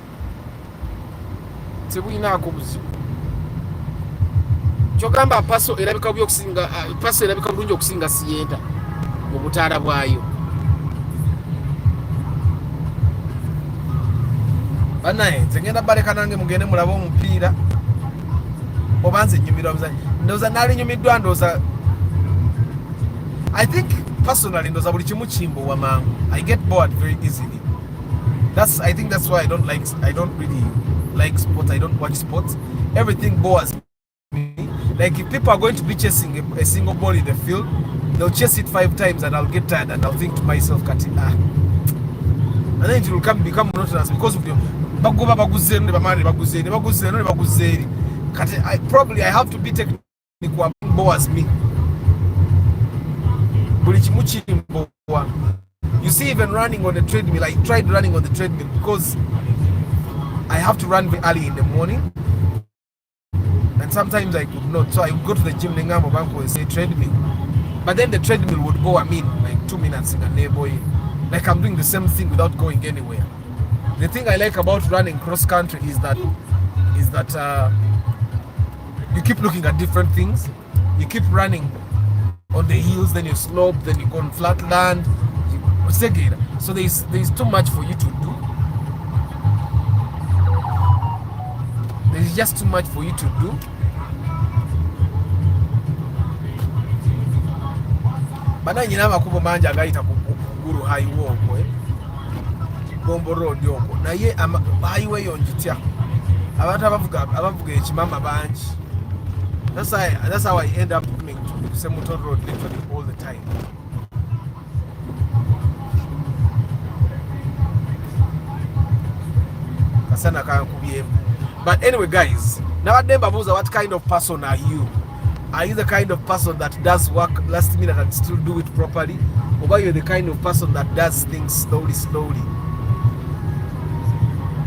Tebulinaako buzibu. Kyogamba paso erabika bubi okusinga paso erabika bulungi okusinga sienta mu butaala bwayo. Banaye nze ngenda baleka nange mugende mulaba omupiira oba nze nnyumirwa muzanyi ndowooza naali nyumiddwa ndowooza I think personally ndowooza buli kimu kimbowa mangu. I get bored very easily. I think that's why I don't really like sports. I don't watch sports. Everything bores me. Like if people are going to be chasing a single ball in the field, they'll chase it 5 times and I'll get tired and I'll think to myself kati and then it will become monotonous because of the bagoba baguzeri ne bamani baguzeri ne baguzeri ne baguzeri kati I have to be technical bores me buli kimu kimbowa. You see, even running on the treadmill, I tried running on the treadmill because I have to run very early in the morning and sometimes I could not, so I would go to the gym Nengamo Banko and say treadmill, but then the treadmill would go like 2 minutes in a neighbor, like I'm doing the same thing without going anywhere. The thing I like about running cross country is that you keep looking at different things. You keep running on the hills, then you slope, then you go on flat land. So there's too much for you to do. There's just too much for you to do. Bana nyina amakubo manja agayita ku Guru highway okwo Bombo road okwo naye highway yonjitya abantu abavuga ekimama bangi. That's how I end up coming to Semuto Road literally all the time. Kasana kankubye. But anyway, guys, now Babuza, what kind of person are you? Are you the kind of person that does work last minute and still do it properly? Or are you the kind of person that does things slowly?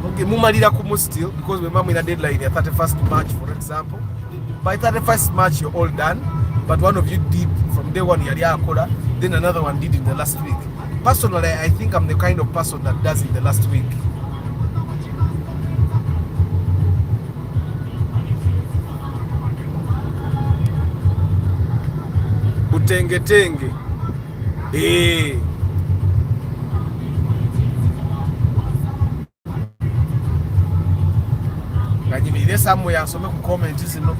Okay, mumalira kumu still, because we mom in a deadline, 31st March, for example. By 31st March, you're all done, but one of you did from day one, then another one did in the last week. Personally, I think I'm the kind of person that does in the last week. Tenge kanyimire samwe yasome ku comment zino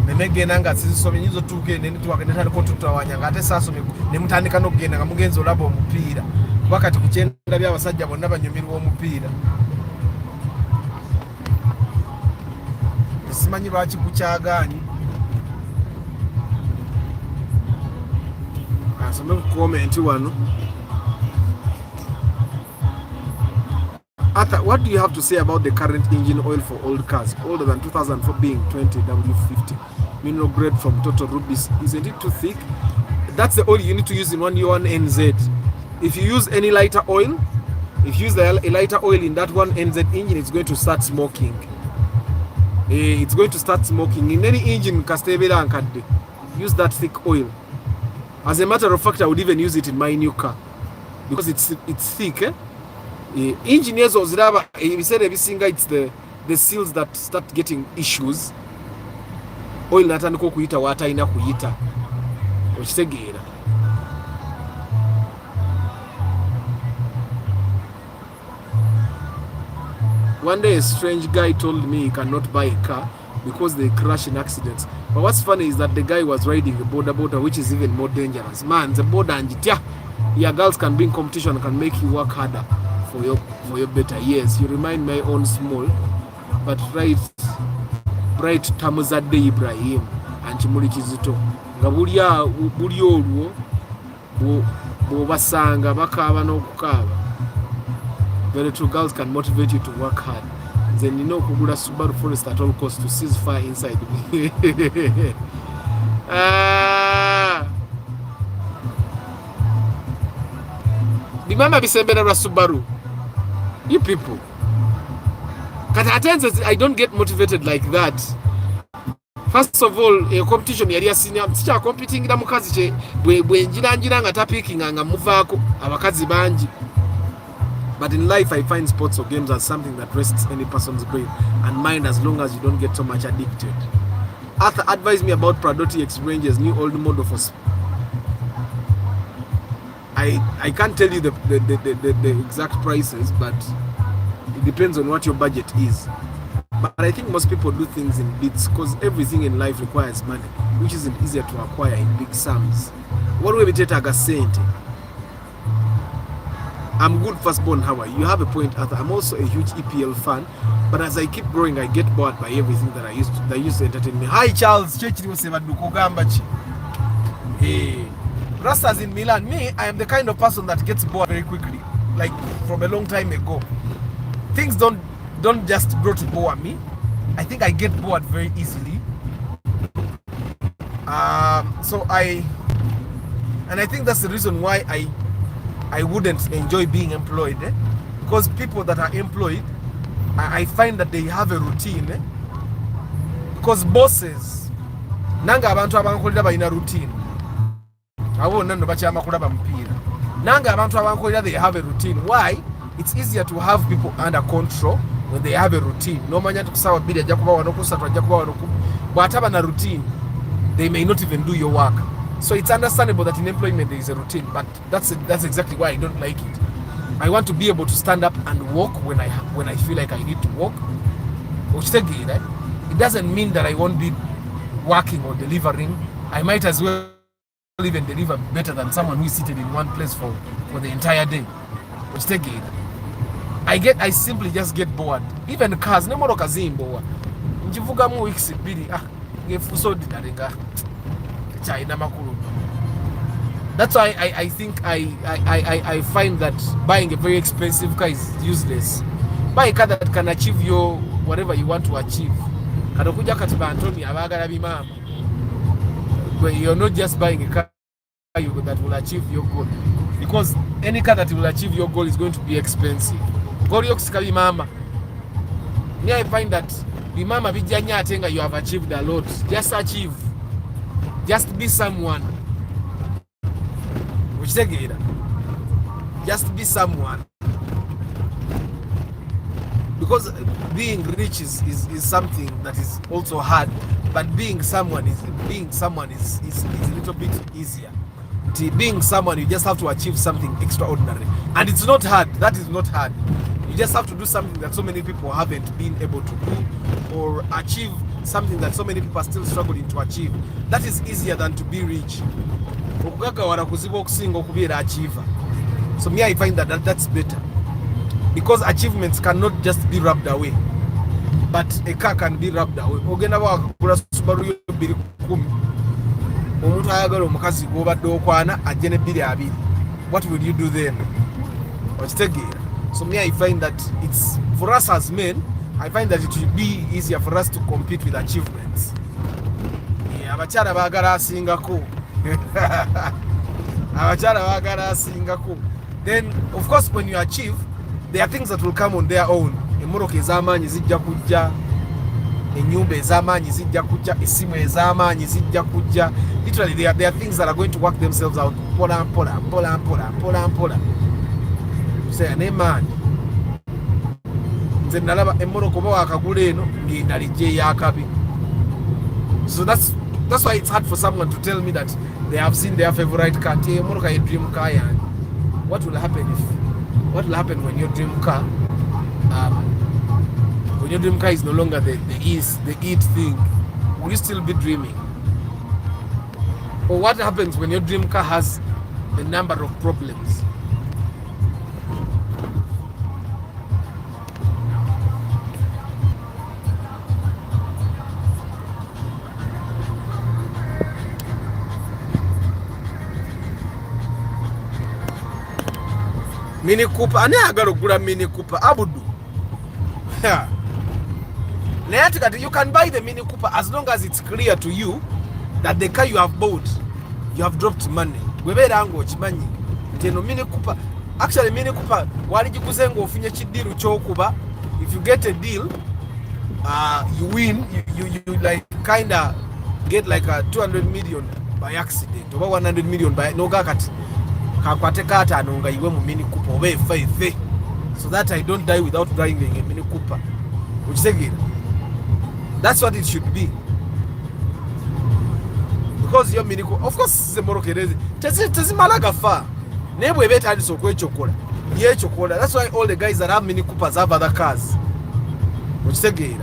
nemegenda nga zisome nyizo tuke nenitwagenda taliko tutawanya ngate sasome nemutandika nokugenda nga mugenzi olaba omupiira wakati kukyenda byabasajja bonna banyumirwa omupiira simanyi lwaki kukyagaanyi. Some comment one. Arthur, what do you have to say about the current engine oil for old cars older than 2004 being 20W50 mineral grade from Total Rubies? Isn't it too thick? That's the oil you need to use in 1NZ. If you use any lighter oil, if you use a lighter oil in that 1NZ engine, it's going to start smoking. It's going to start smoking. In any engine, use that thick oil. As a matter of fact, I would even use it in my new car because it's thick. Engineers oziraba ebiseera ebisinga it's the seals that start getting issues. Oil natandika okuyita watalina kuyita okitegeera. One day a strange guy told me he cannot buy a car because they crash in accidents. But what's funny is that the guy was riding a border, which is even more dangerous. Man, the border and your girls can be in competition, can make you work harder for your better years. You remind me own small, but bright Tamuzadde Ibrahim and Chimuli Kizito. Nga buli olwo bw'obasanga bakaaba n'okukaaba. Very true, girls can motivate you to work hard. Then you know kugula Subaru Forest at all costs to seize fire inside me. The mama be saying better Subaru. You people. Because at times I don't get motivated like that. First of all, a competition yali senior teacher competing na mukazi che bwe njira nga tapiking nga muvaako abakazi banji. But in life, I find sports or games as something that rests any person's brain and mind as long as you don't get so much addicted. Arthur advised me about Pradoti X Range's new old model for. I can't tell you the exact prices, but it depends on what your budget is. But I think most people do things in bits because everything in life requires money, which isn't easier to acquire in big sums. What will we take a cent? I'm good firstborn, how are you? You have a point, Arthur. I'm also a huge EPL fan, but as I keep growing, I get bored by everything that used to entertain me. Hi, Charles. Hey, Rastas in Milan. Me, I am the kind of person that gets bored very quickly, like from a long time ago. Things don't just grow to bore me. I think I get bored very easily. So I think that's the reason why I wouldn't enjoy being employed, because people that are employed, I find that they have a routine, because bosses nanga abantu abankolera balina routine abo nando bakyama kulaba mpira nanga abantu abankolera they have a routine. Why? It's easier to have people under control when they have a routine. Nomanya tukusawa bili ajja kuba wano kusatu ajja kuba wano bwataba na routine, they may not even do your work. So it's understandable that in employment there is a routine, but that's exactly why I don't like it. I want to be able to stand up and walk when I feel like I need to walk. It doesn't mean that I won't be working or delivering. I might as well even deliver better than someone who is seated in one place for the entire day. I simply just get bored. Even cars, no more kazimbo. Njivuga mu weeks bili ngefuso dinalenga. That's why I think I find that buying a very expensive car is useless. Buy a car that can achieve your whatever you want to achieve. You're not just buying a car that will achieve your goal, because any car that will achieve your goal is going to be expensive. Me, I find that you have achieved a lot. Just achieve. Just be someone. Just be someone. Because being rich is something that is also hard, but being someone is a little bit easier. Being someone, you just have to achieve something extraordinary, and it's not hard. That is not hard. You just have to do something that so many people haven't been able to do, or achieve something that so many people are still struggling to achieve. That is easier than to be rich. So me, I find that's better, because achievements cannot just be rubbed away, but a car can be rubbed away. What will you do then? So me, I find that it's, for us as men, I find that it will be easier for us to compete with achievements. Abachara bagara singako. Abachara bagara singako. Then, of course, when you achieve, there are things that will come on their own. Emoroke ezamanyi zijja kujja, enyumba ezamanyi zijja kujja, esimu ezamanyi zijja kujja. Literally, there are things that are going to work themselves out. Pola. Say, ne man. So that's why it's hard for someone to tell me that they have seen their favorite car. Dream car. What will happen when your dream car when your dream car is no longer the it thing, will you still be dreaming? Or what happens when your dream car has a number of problems? Mini Cooper, ani agalo gula Mini Cooper abudu. Yeah. You can buy the Mini Cooper as long as it's clear to you that the car you have bought, you have dropped money. Webera ngo chimanyi. Teno Mini Cooper, actually Mini Cooper wali jikuze ngo ofunye chidiru chokuba. If you get a deal, you win, you like kinda get like a 200 million by accident, over 100 million by no gakati. Kakwate kata nonga iwe mu Mini Cooper obe faife, so that I don't die without driving a Mini Cooper. Which again, that's what it should be. Because your Mini Cooper, of course, the Morokerezi, Tazimalaga far. Nebwe beta so kwe chokola. Ye chokola. That's why all the guys that have Mini Coopers have other cars. Which again,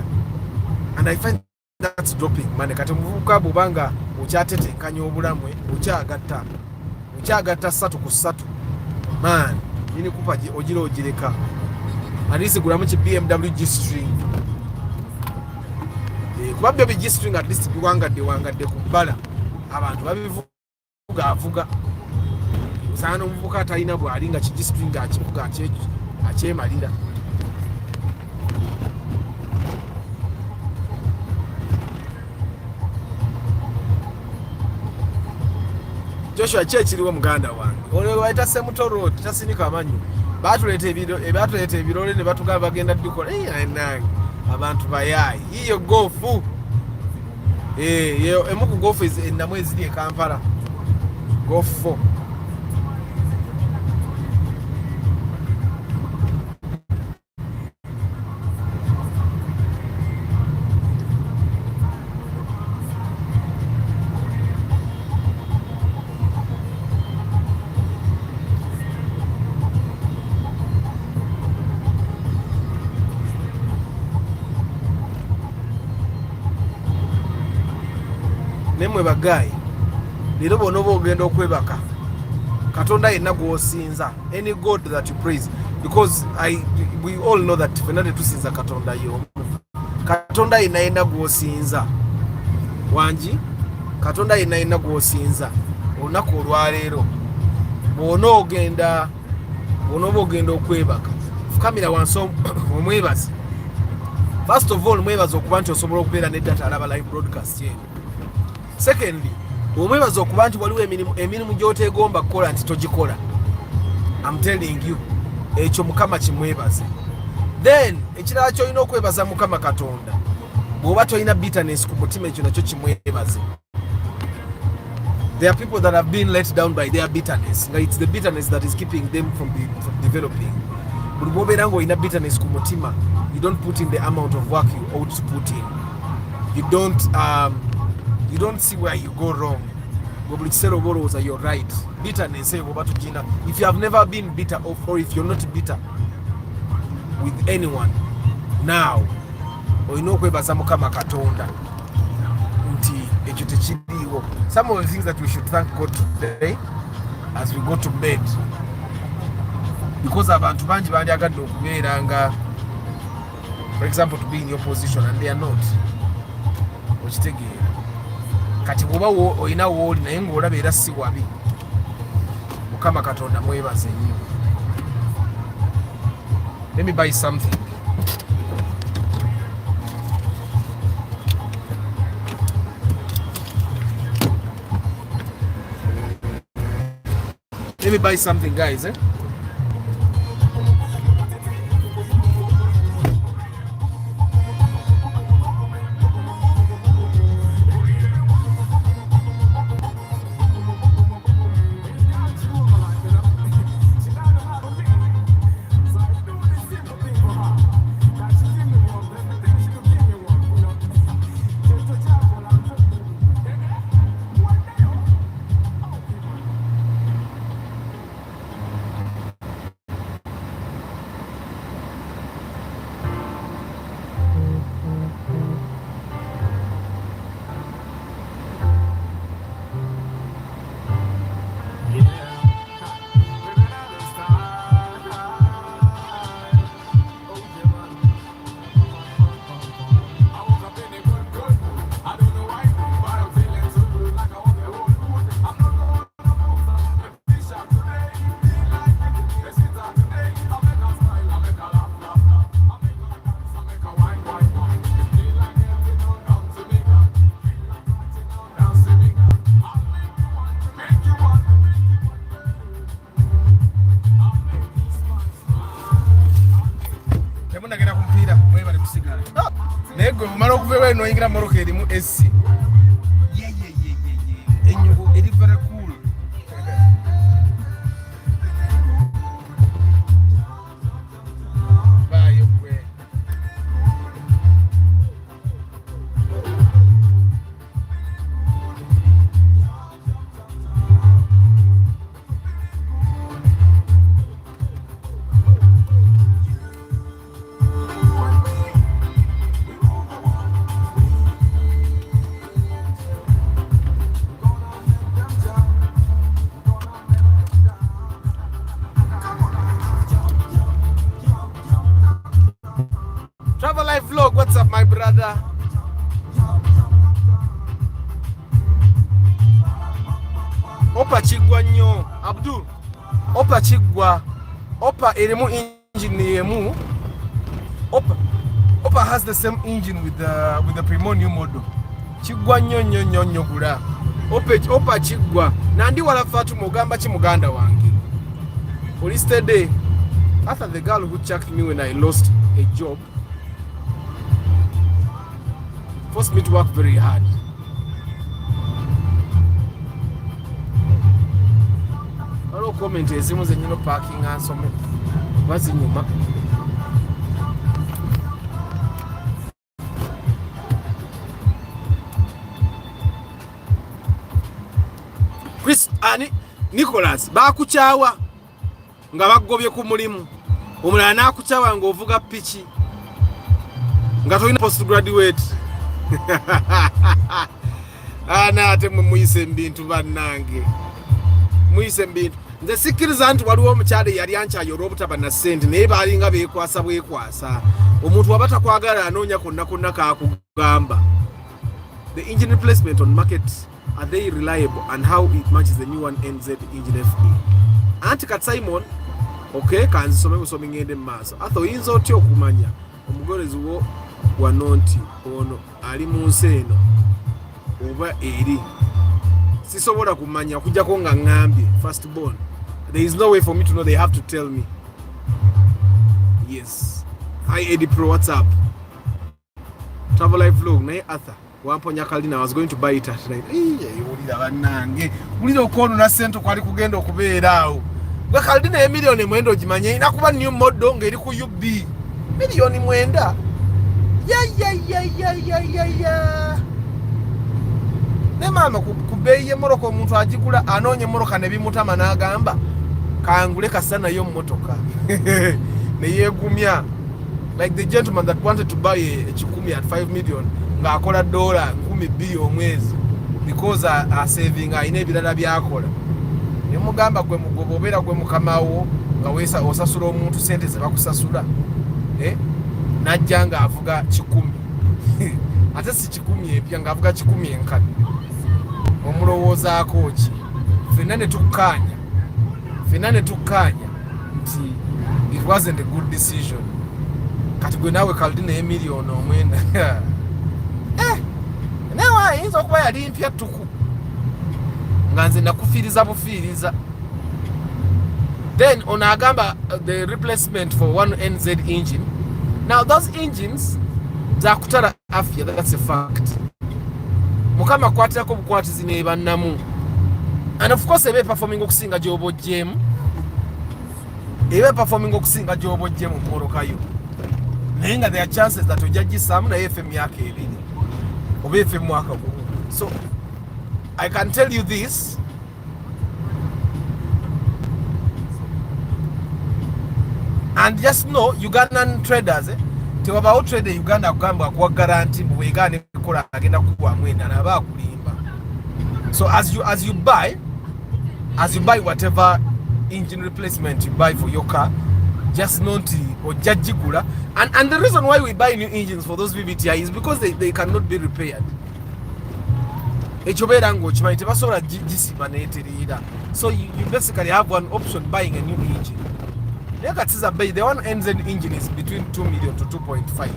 and I find that's dropping. Mane kati muvuka bubanga uchatete kanyo obulamwe uchagata. Uchagata satu ku satu. Man, Mini Cooper ojiro ojireka. Alisi gulamu chi BMW G-String. Kuba baby G-String at least biwangadde kubala. Abantu babivuga. Usana omuvuka atalina bwalinga chi G-String akivuga akyemalira. Joshua chechiriwo muganda wange. Ole waita semutoro tasinika amanyu. Batulete ebirole ne batugaba bagenda dukola. Nange abantu bayayi. Iyo gofu. Yo emuku gofu namwezi ndi e Kampala. Gofu. Nemwe bagayi lero bono bogenda okwebaka Katonda yenna gwosinza, any God that you praise, because we all know that fenate tusinza Katonda yo Katonda yenna gwosinza wanji Katonda yenna gwosinza olunaku olwaleero bono bogenda okwebaka fukamira wansi omwebazi. First of all, mwebazi okuba nti osobola okubeera neddata alaba live broadcast yeyo. Secondly, omwebaza okuba nti waliwo emirimu gy'oteegomba kukola nti togikola. I'm telling you, ekyo Mukama kimwebaze. Then ekirala ky'olina okwebaza Mukama Katonda, bw'oba tolina bitterness ku mutima, ekyo nakyo kimwebaze. There are people that have been let down by their bitterness. It's the bitterness that is keeping them from developing. But bw'obeera ng'olina bitterness ku mutima, you don't put in the amount of work you ought to put in. You don't see where you go wrong. You're right. Bitterness, if you have never been bitter, or if you're not bitter with anyone now, or kwebaza Mukama Katonda nti ekyo tekiriwo. Some of the things that we should thank God today as we go to bed, because abantu bangi bandyagadde okubeera nga, for example, to be in your position and they are not. Okitegeera kati bwoba olina wooli naye ng'olaba era si wabi, Mukama Katonda mwebaze nnyo. Let me buy something. Let me buy something, guys. naye gwe bumala okuva eno oyingira moroka erimu esi ennyugu eri very cool. Bayo gwe Travel Life Vlog, what's up my brother? Opa chigwa nnyo Abdul. Opa chigwa. Opa erimu engine yemu. Opa has the same engine with the Primo new model. Chigwa nnyo gula. Opa chigwa. Nandi wala fatu mugamba chi muganda wange. Yesterday, after the girl who checked me when I lost a job, forced me to work very hard. Hello, comment ezimu zenyino parking ansome bazinyuma. Chris ani Nicholas bakuchawa nga bagobye ku mulimu. Omulala nakuchawa nga ovuga pichi nga toyina postgraduate. Ana ate muyise mbintu bannange muyise mbintu nze sikiriza nti waliwo omukyale yali ankyayo olw'obutaba na ssente naye baalinga beekwasa omuntu wabata kwagala anoonya konna kakugamba. The engine replacement on market, are they reliable and how it matches the new one NZ engine FE? Anti kat Simon okay kanzisome busomi ngende mu maaso atho oyinza otya okumanya omugolezi wo wano nti ono ali mu nsi eno oba eri sisobola kumanya kujjako nga ngambye first born. There is no way for me to know, they have to tell me. Yes. Hi Eddie Pro, what's up? Travel Life Vlog naye Arthur wamponya kalina, I was going to buy it at night. Ulira bannange ulira okono na sente kwali kugenda okubeera awo gwe kalina emiliyoni mwenda ogimanye inakuba new model ngeri ku UB miliyoni mwenda. Ya ne mama kubeye moroko omuntu agigula anonye moroka ne bimutama n'agamba kangule kasana yo motoka ne yegumya like the gentleman that wanted to buy a chikumi at 5 million nga akola $10,000 omwezi because a saving ine ebirala byakola ne mugamba gwe mugobobera gwe mukamawo nga wesa osasula omuntu sente ze bakusasula najja nga avuga 10 ate si 10 empya nga avuga 10 enkadde omulowoozaako ki fenna ne tukkaanya nti it wasn't a good decision. Kati gwe naawe kalidina emiliyoni omwenda nawe ayinza okuba yali mpya ttuku nga nze nakufiiriza bufiiriza. Then ono agamba the replacement for one NZ engine. Now those engines zakutala afya, that's a fact. Mukama kwatirako bukwatizi ne bannamu. And of course ebe performing okusinga Jobo Jem. Ebe performing okusinga Jobo Jem mukorokayo. Naye nga there are chances that ojagisamu na FM yake ebiri. Oba FM mwaka gumu. So I can tell you this. And just know Ugandan traders tewabaawo trade Uganda kugamba kuwa guarantee bwegane kola agenda kuwa mwenda na bakulimba. So as you buy whatever engine replacement you buy for your car, just know ojagigula. And the reason why we buy new engines for those VVTI is because they cannot be repaired. Echobera ngo chimayi tebasobola gisiba neterira. So you basically have one option, buying a new engine. The one NZ engine is between 2 million to 2.5,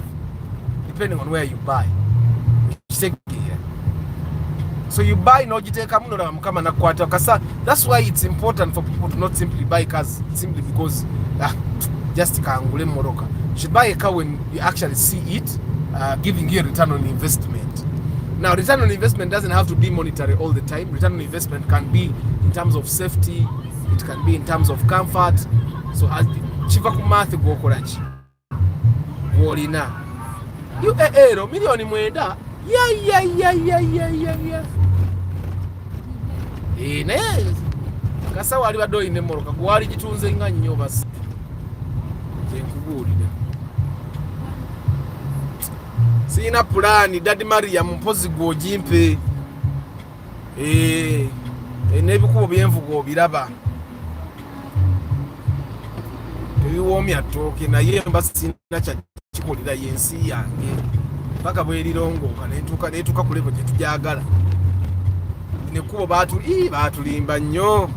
depending on where you buy. So you buy no kama na kwata kasa. That's why it's important for people to not simply buy cars simply because just kangule moroka. You should buy a car when you actually see it giving you a return on investment. Now, return on investment doesn't have to be monetary all the time. Return on investment can be in terms of safety, it can be in terms of comfort. So as chiva kumathi gwokorachi wolina you milioni mwenda naye kasa wali baddo ine moroka gwali gitunze nga nnyo basi nkubuulire sina pulani Daddy Maria mpozi gwogimpe n'ebikubo byenvugo obiraba ebiwoomya ttooke naye mba sina kyakikolera yensi yange paka bwerirongoka netuuka ku levo gye tujagala nekubo baatulimba nnyo.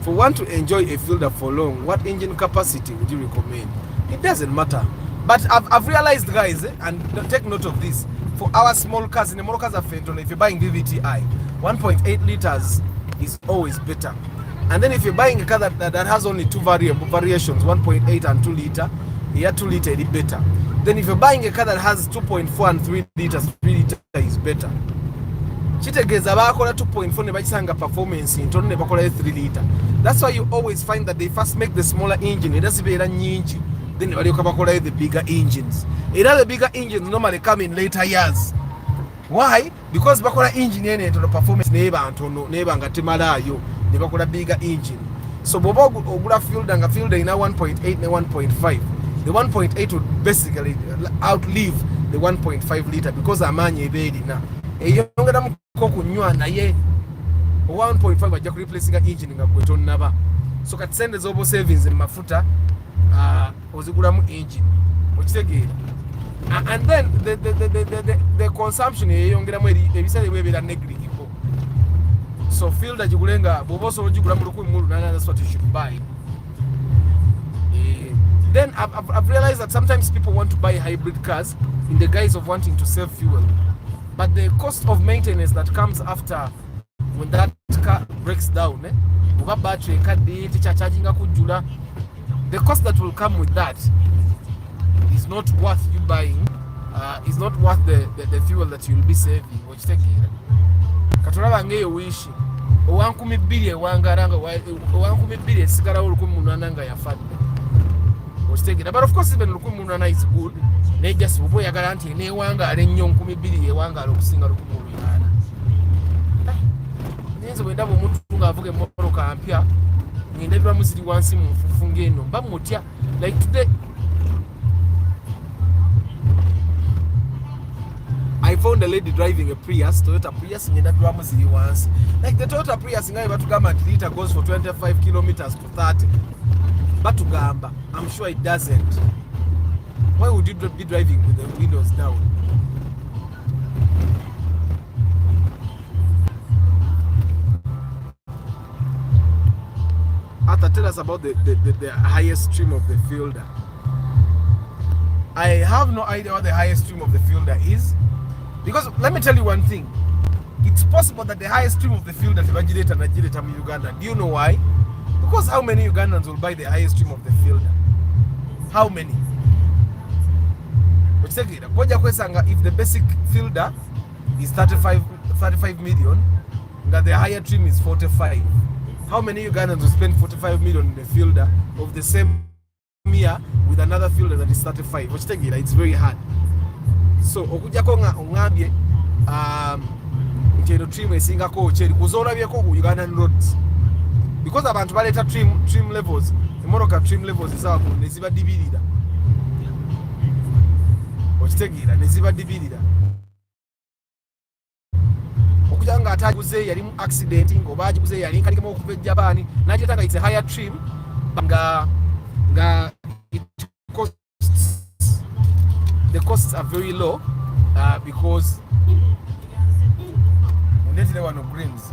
For one to enjoy a fielder for long, what engine capacity would you recommend? It doesn't matter. But I've realized, guys, and take note of this, for our small cars, in the small cars, if you're buying VVTi, 1.8 liters is always better. And then if you're buying a car that has only two variations, 1.8 and 2 liter, 2 liter is better. Then if you're buying a car that has 2.4 and 3 liters, 3 liter is better. Chitegeza bakola 2.4 ne bakisanga performance ntono ne bakola 3 liter. That's why you always find that they first make the smaller engine, it doesn't be nyingi, then they bakola the bigger engines. The bigger engines normally come in later years. Why? Because bakola engine ene ntono performance neba ntono neba ngatemalayo ne bakola bigger engine. So bobo ogula fielder ina 1.8 ne 1.5. The 1.8 would basically outlive the 1.5 liter because amanye ebedi na eyongera muko kunywa naye 1.5 bajja ku replacing engine nga gwe tonnaba. So kati sente zobo savings in mafuta ozigulamu engine okitegeera. And then the consumption eyongeramu ebisale bwebera negligible. So fielder gigulenga boboso ogigula mu 1,800, that's what you should buy. Then I've realized that sometimes people want to buy hybrid cars in the guise of wanting to save fuel. But the cost of maintenance that comes after when that car breaks down, battery, the cost that will come with that is not worth you buying, is not worth the fuel that you'll be saving. Katolaba ngeyo wishi owankumi bbiri ewangaranga owankumi bbiri esigala 1,800 nga yafadde. But of course even 1,800 is good. They just oyagala nti newangala ennyo 2,200 ewangala okusinga 1,800. Nyenze bwe ndaba omuntu ng'avuga emmotooka mpya ng'endabiramu ziri wansi mu nfuufu ng'eno mba mutya. Like today I found a lady driving a Prius, Toyota Prius, ng'endabiramu ziri wansi. Like the Toyota Prius nga batugamba nti liter goes for 25 kilometers to 30. Batugamba, I'm sure it doesn't. Why would you be driving with the windows down? Arthur, tell us about the highest trim of the fielder. I have no idea what the highest trim of the fielder is. Because let me tell you one thing. It's possible that the highest trim of the fielder is Nigeria in Uganda. Do you know why? Because how many Ugandans will buy the highest trim of the fielder? How many? If the basic fielder is 35 million, that the higher trim is 45. How many Ugandans will spend 45 million in the fielder of the same year with another fielder that is 35? It's very hard. So okujjako ngambye nti eno trim esingako kyeri kuzoolabyeko ku Ugandan roads. Because abantu baleta trim levels, emmotoka trim levels ezawaku ne zibadibirira. Okitegeera ne zibadibirira. Okujja nga ataguze yali mu accident ngoba agiguze yali nkalikemu okuva ejjabaani n'agyetanga it's a higher trim nga it costs, the costs are very low because unetile wano greens.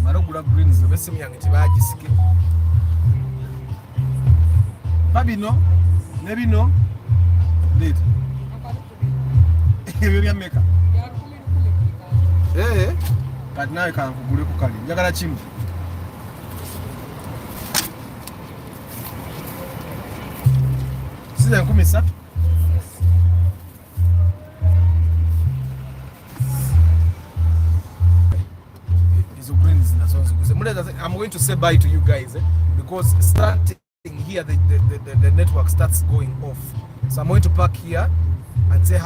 Marogula greens besimu yange tebagisike. Pabino, maybe no. Did. Ebyo bya meka. Kati nawe kankugule ku kali. Njagala kimu. Siza 13. I'm going to say bye to you guys because starting here the network starts going off. So I'm going to park here and say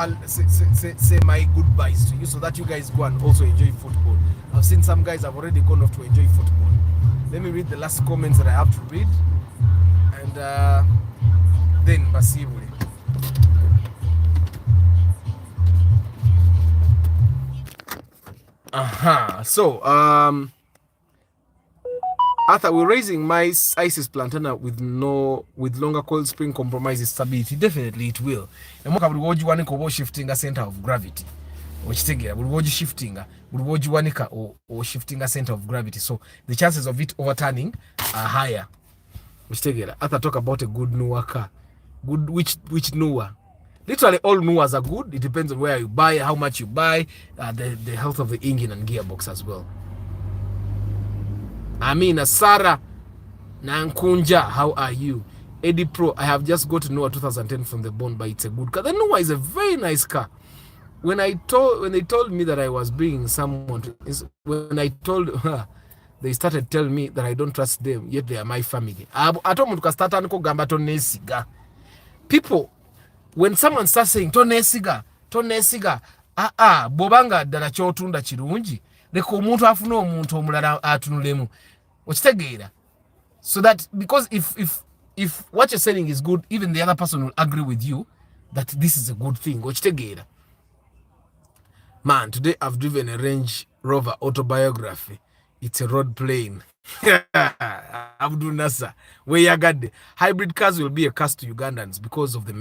my goodbyes to you so that you guys go and also enjoy football. I've seen some guys have already gone off to enjoy football. Let me read the last comments that I have to read and then Basibuli. So Arthur, we're raising my ISIS plantana with longer coil spring compromises stability. Definitely it will. And what would you want shifting a center of gravity? Which thing would you shifting would you want or shifting a center of gravity? So the chances of it overturning are higher. Which thing Arthur talk about a good newer car. Good which newer? Literally all newers are good. It depends on where you buy, how much you buy, the health of the engine and gearbox as well. Amina Sarah Nankunja, how are you? Eddie Pro, I have just got Noah 2010 from the bond, but it's a good car. The Noah is a very nice car. When they told me that I was bringing someone, when I told her, they started telling me that I don't trust them, yet they are my family. People, when someone starts saying tonesiga, bobanga dala chotunda chirunji, leko omuntu afuna omuntu omulala atunulemu. So that because if what you're saying is good, even the other person will agree with you that this is a good thing. Man, today I've driven a Range Rover autobiography. It's a road plane. Abdul Nasser, where you got the hybrid cars will be a cost to Ugandans because of the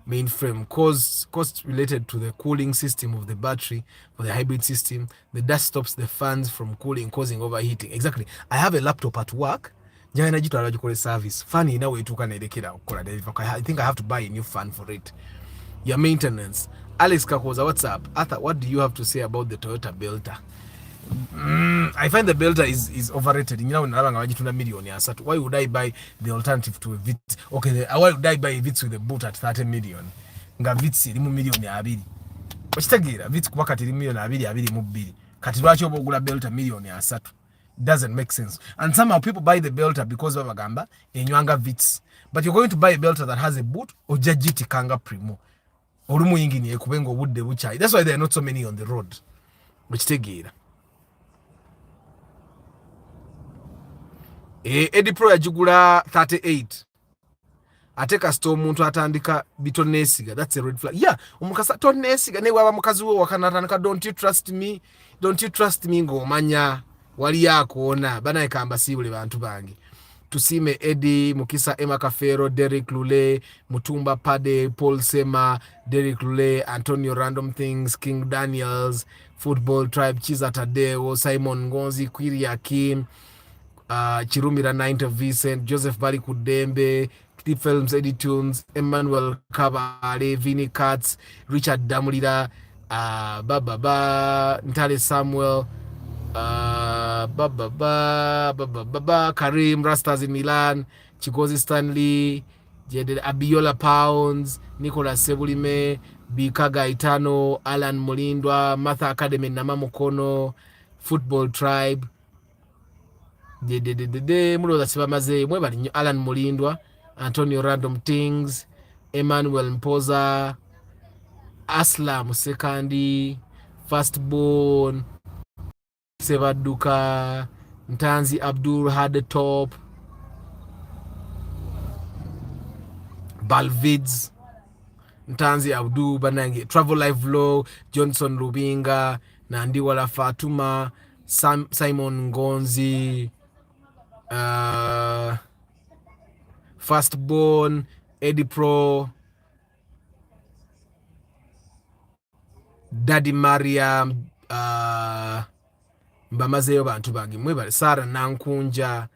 mainframe cost related to the cooling system of the battery for the hybrid system. The dust stops the fans from cooling, causing overheating. Exactly. I have a laptop at work. Service. Funny now I think I have to buy a new fan for it. Your maintenance. Alex Kakoza, what's up? Arthur, what do you have to say about the Toyota Belta? I find the Belta is overrated. You know, why would I buy the alternative to a Vitz? Okay, why would I buy a Vitz with a boot at 30 million? Nga Vitz ilimu million ya abiri. Ochitagira Vitz kubaka tili million abiri mubiri. Katilwacho obogula Belta million ya asatu. Doesn't make sense. And somehow people buy the Belta because of Agamba enywanga Vitz. But you're going to buy a Belta that has a boot or jajiti kanga primo. Orumu yingini ekubengo wudde buchai. That's why there are not so many on the road. Ochitagira. Eddie Pro yajugula 38. Ateka store muntu atandika bitonesiga. That's a red flag. Yeah, omukasa tonesiga ne waba mukazi wo wakanatandika don't you trust me? Don't you trust me ng'omanya wali yakoona bana ekamba sibule bantu bange. Tusime Eddie, Mukisa Emma Kafero, Derek Lule, Mutumba Pade, Paul Sema, Derek Lule, Antonio Random Things, King Daniels, Football Tribe, Chiza Tadeo, Simon Ngonzi, Kwiri Akim, Chirumira 9 Vincent, Joseph Bari Kudembe, Clip Films, Eddie Tunes, Emmanuel Kabale, Vinny Katz, Richard Damulira, Ntale Samuel, Karim Rastas in Milan, Chigozi Stanley, Abiola Pounds, Nicolas Sebulime, Bikaga Itano, Alan Molindwa, Martha Academy Namamukono, Football Tribe, Alan Molindwa, Antonio Random Things, Emmanuel Mpoza, Aslam Sekandi, Firstborn, Sevaduka, Ntanzi Abdul had the top, Balvids, Ntanzi Abdul Banangi, Travel Life Vlog, Johnson Rubinga, Nandiwala Fatuma, Simon Ngonzi, Firstborn, Eddie Pro, Daddy Mariam, Mbamazeyo bantu bangi mwebale Sara Nankunja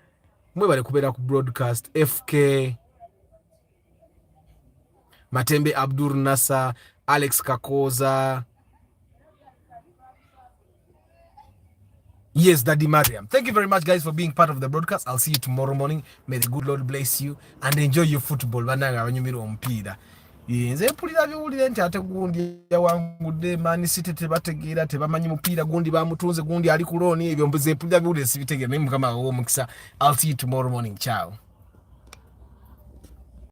mwebale kubera ku broadcast FK Matembe Abdur Nasa, Alex Kakoza. Yes, Daddy Mariam. Thank you very much, guys, for being part of the broadcast. I'll see you tomorrow morning. May the good Lord bless you and enjoy your football. Bananga abanyumira omupiira. Nze mpulira biwulire nti ate gundi yawangudde Man City tebategeera tebamanyi mupiira gundi bamutunze gundi ali ku looni ebyo mbuze mpulira biwulire sibitegeera naye mukama w'omukisa. I'll see you tomorrow morning. Ciao.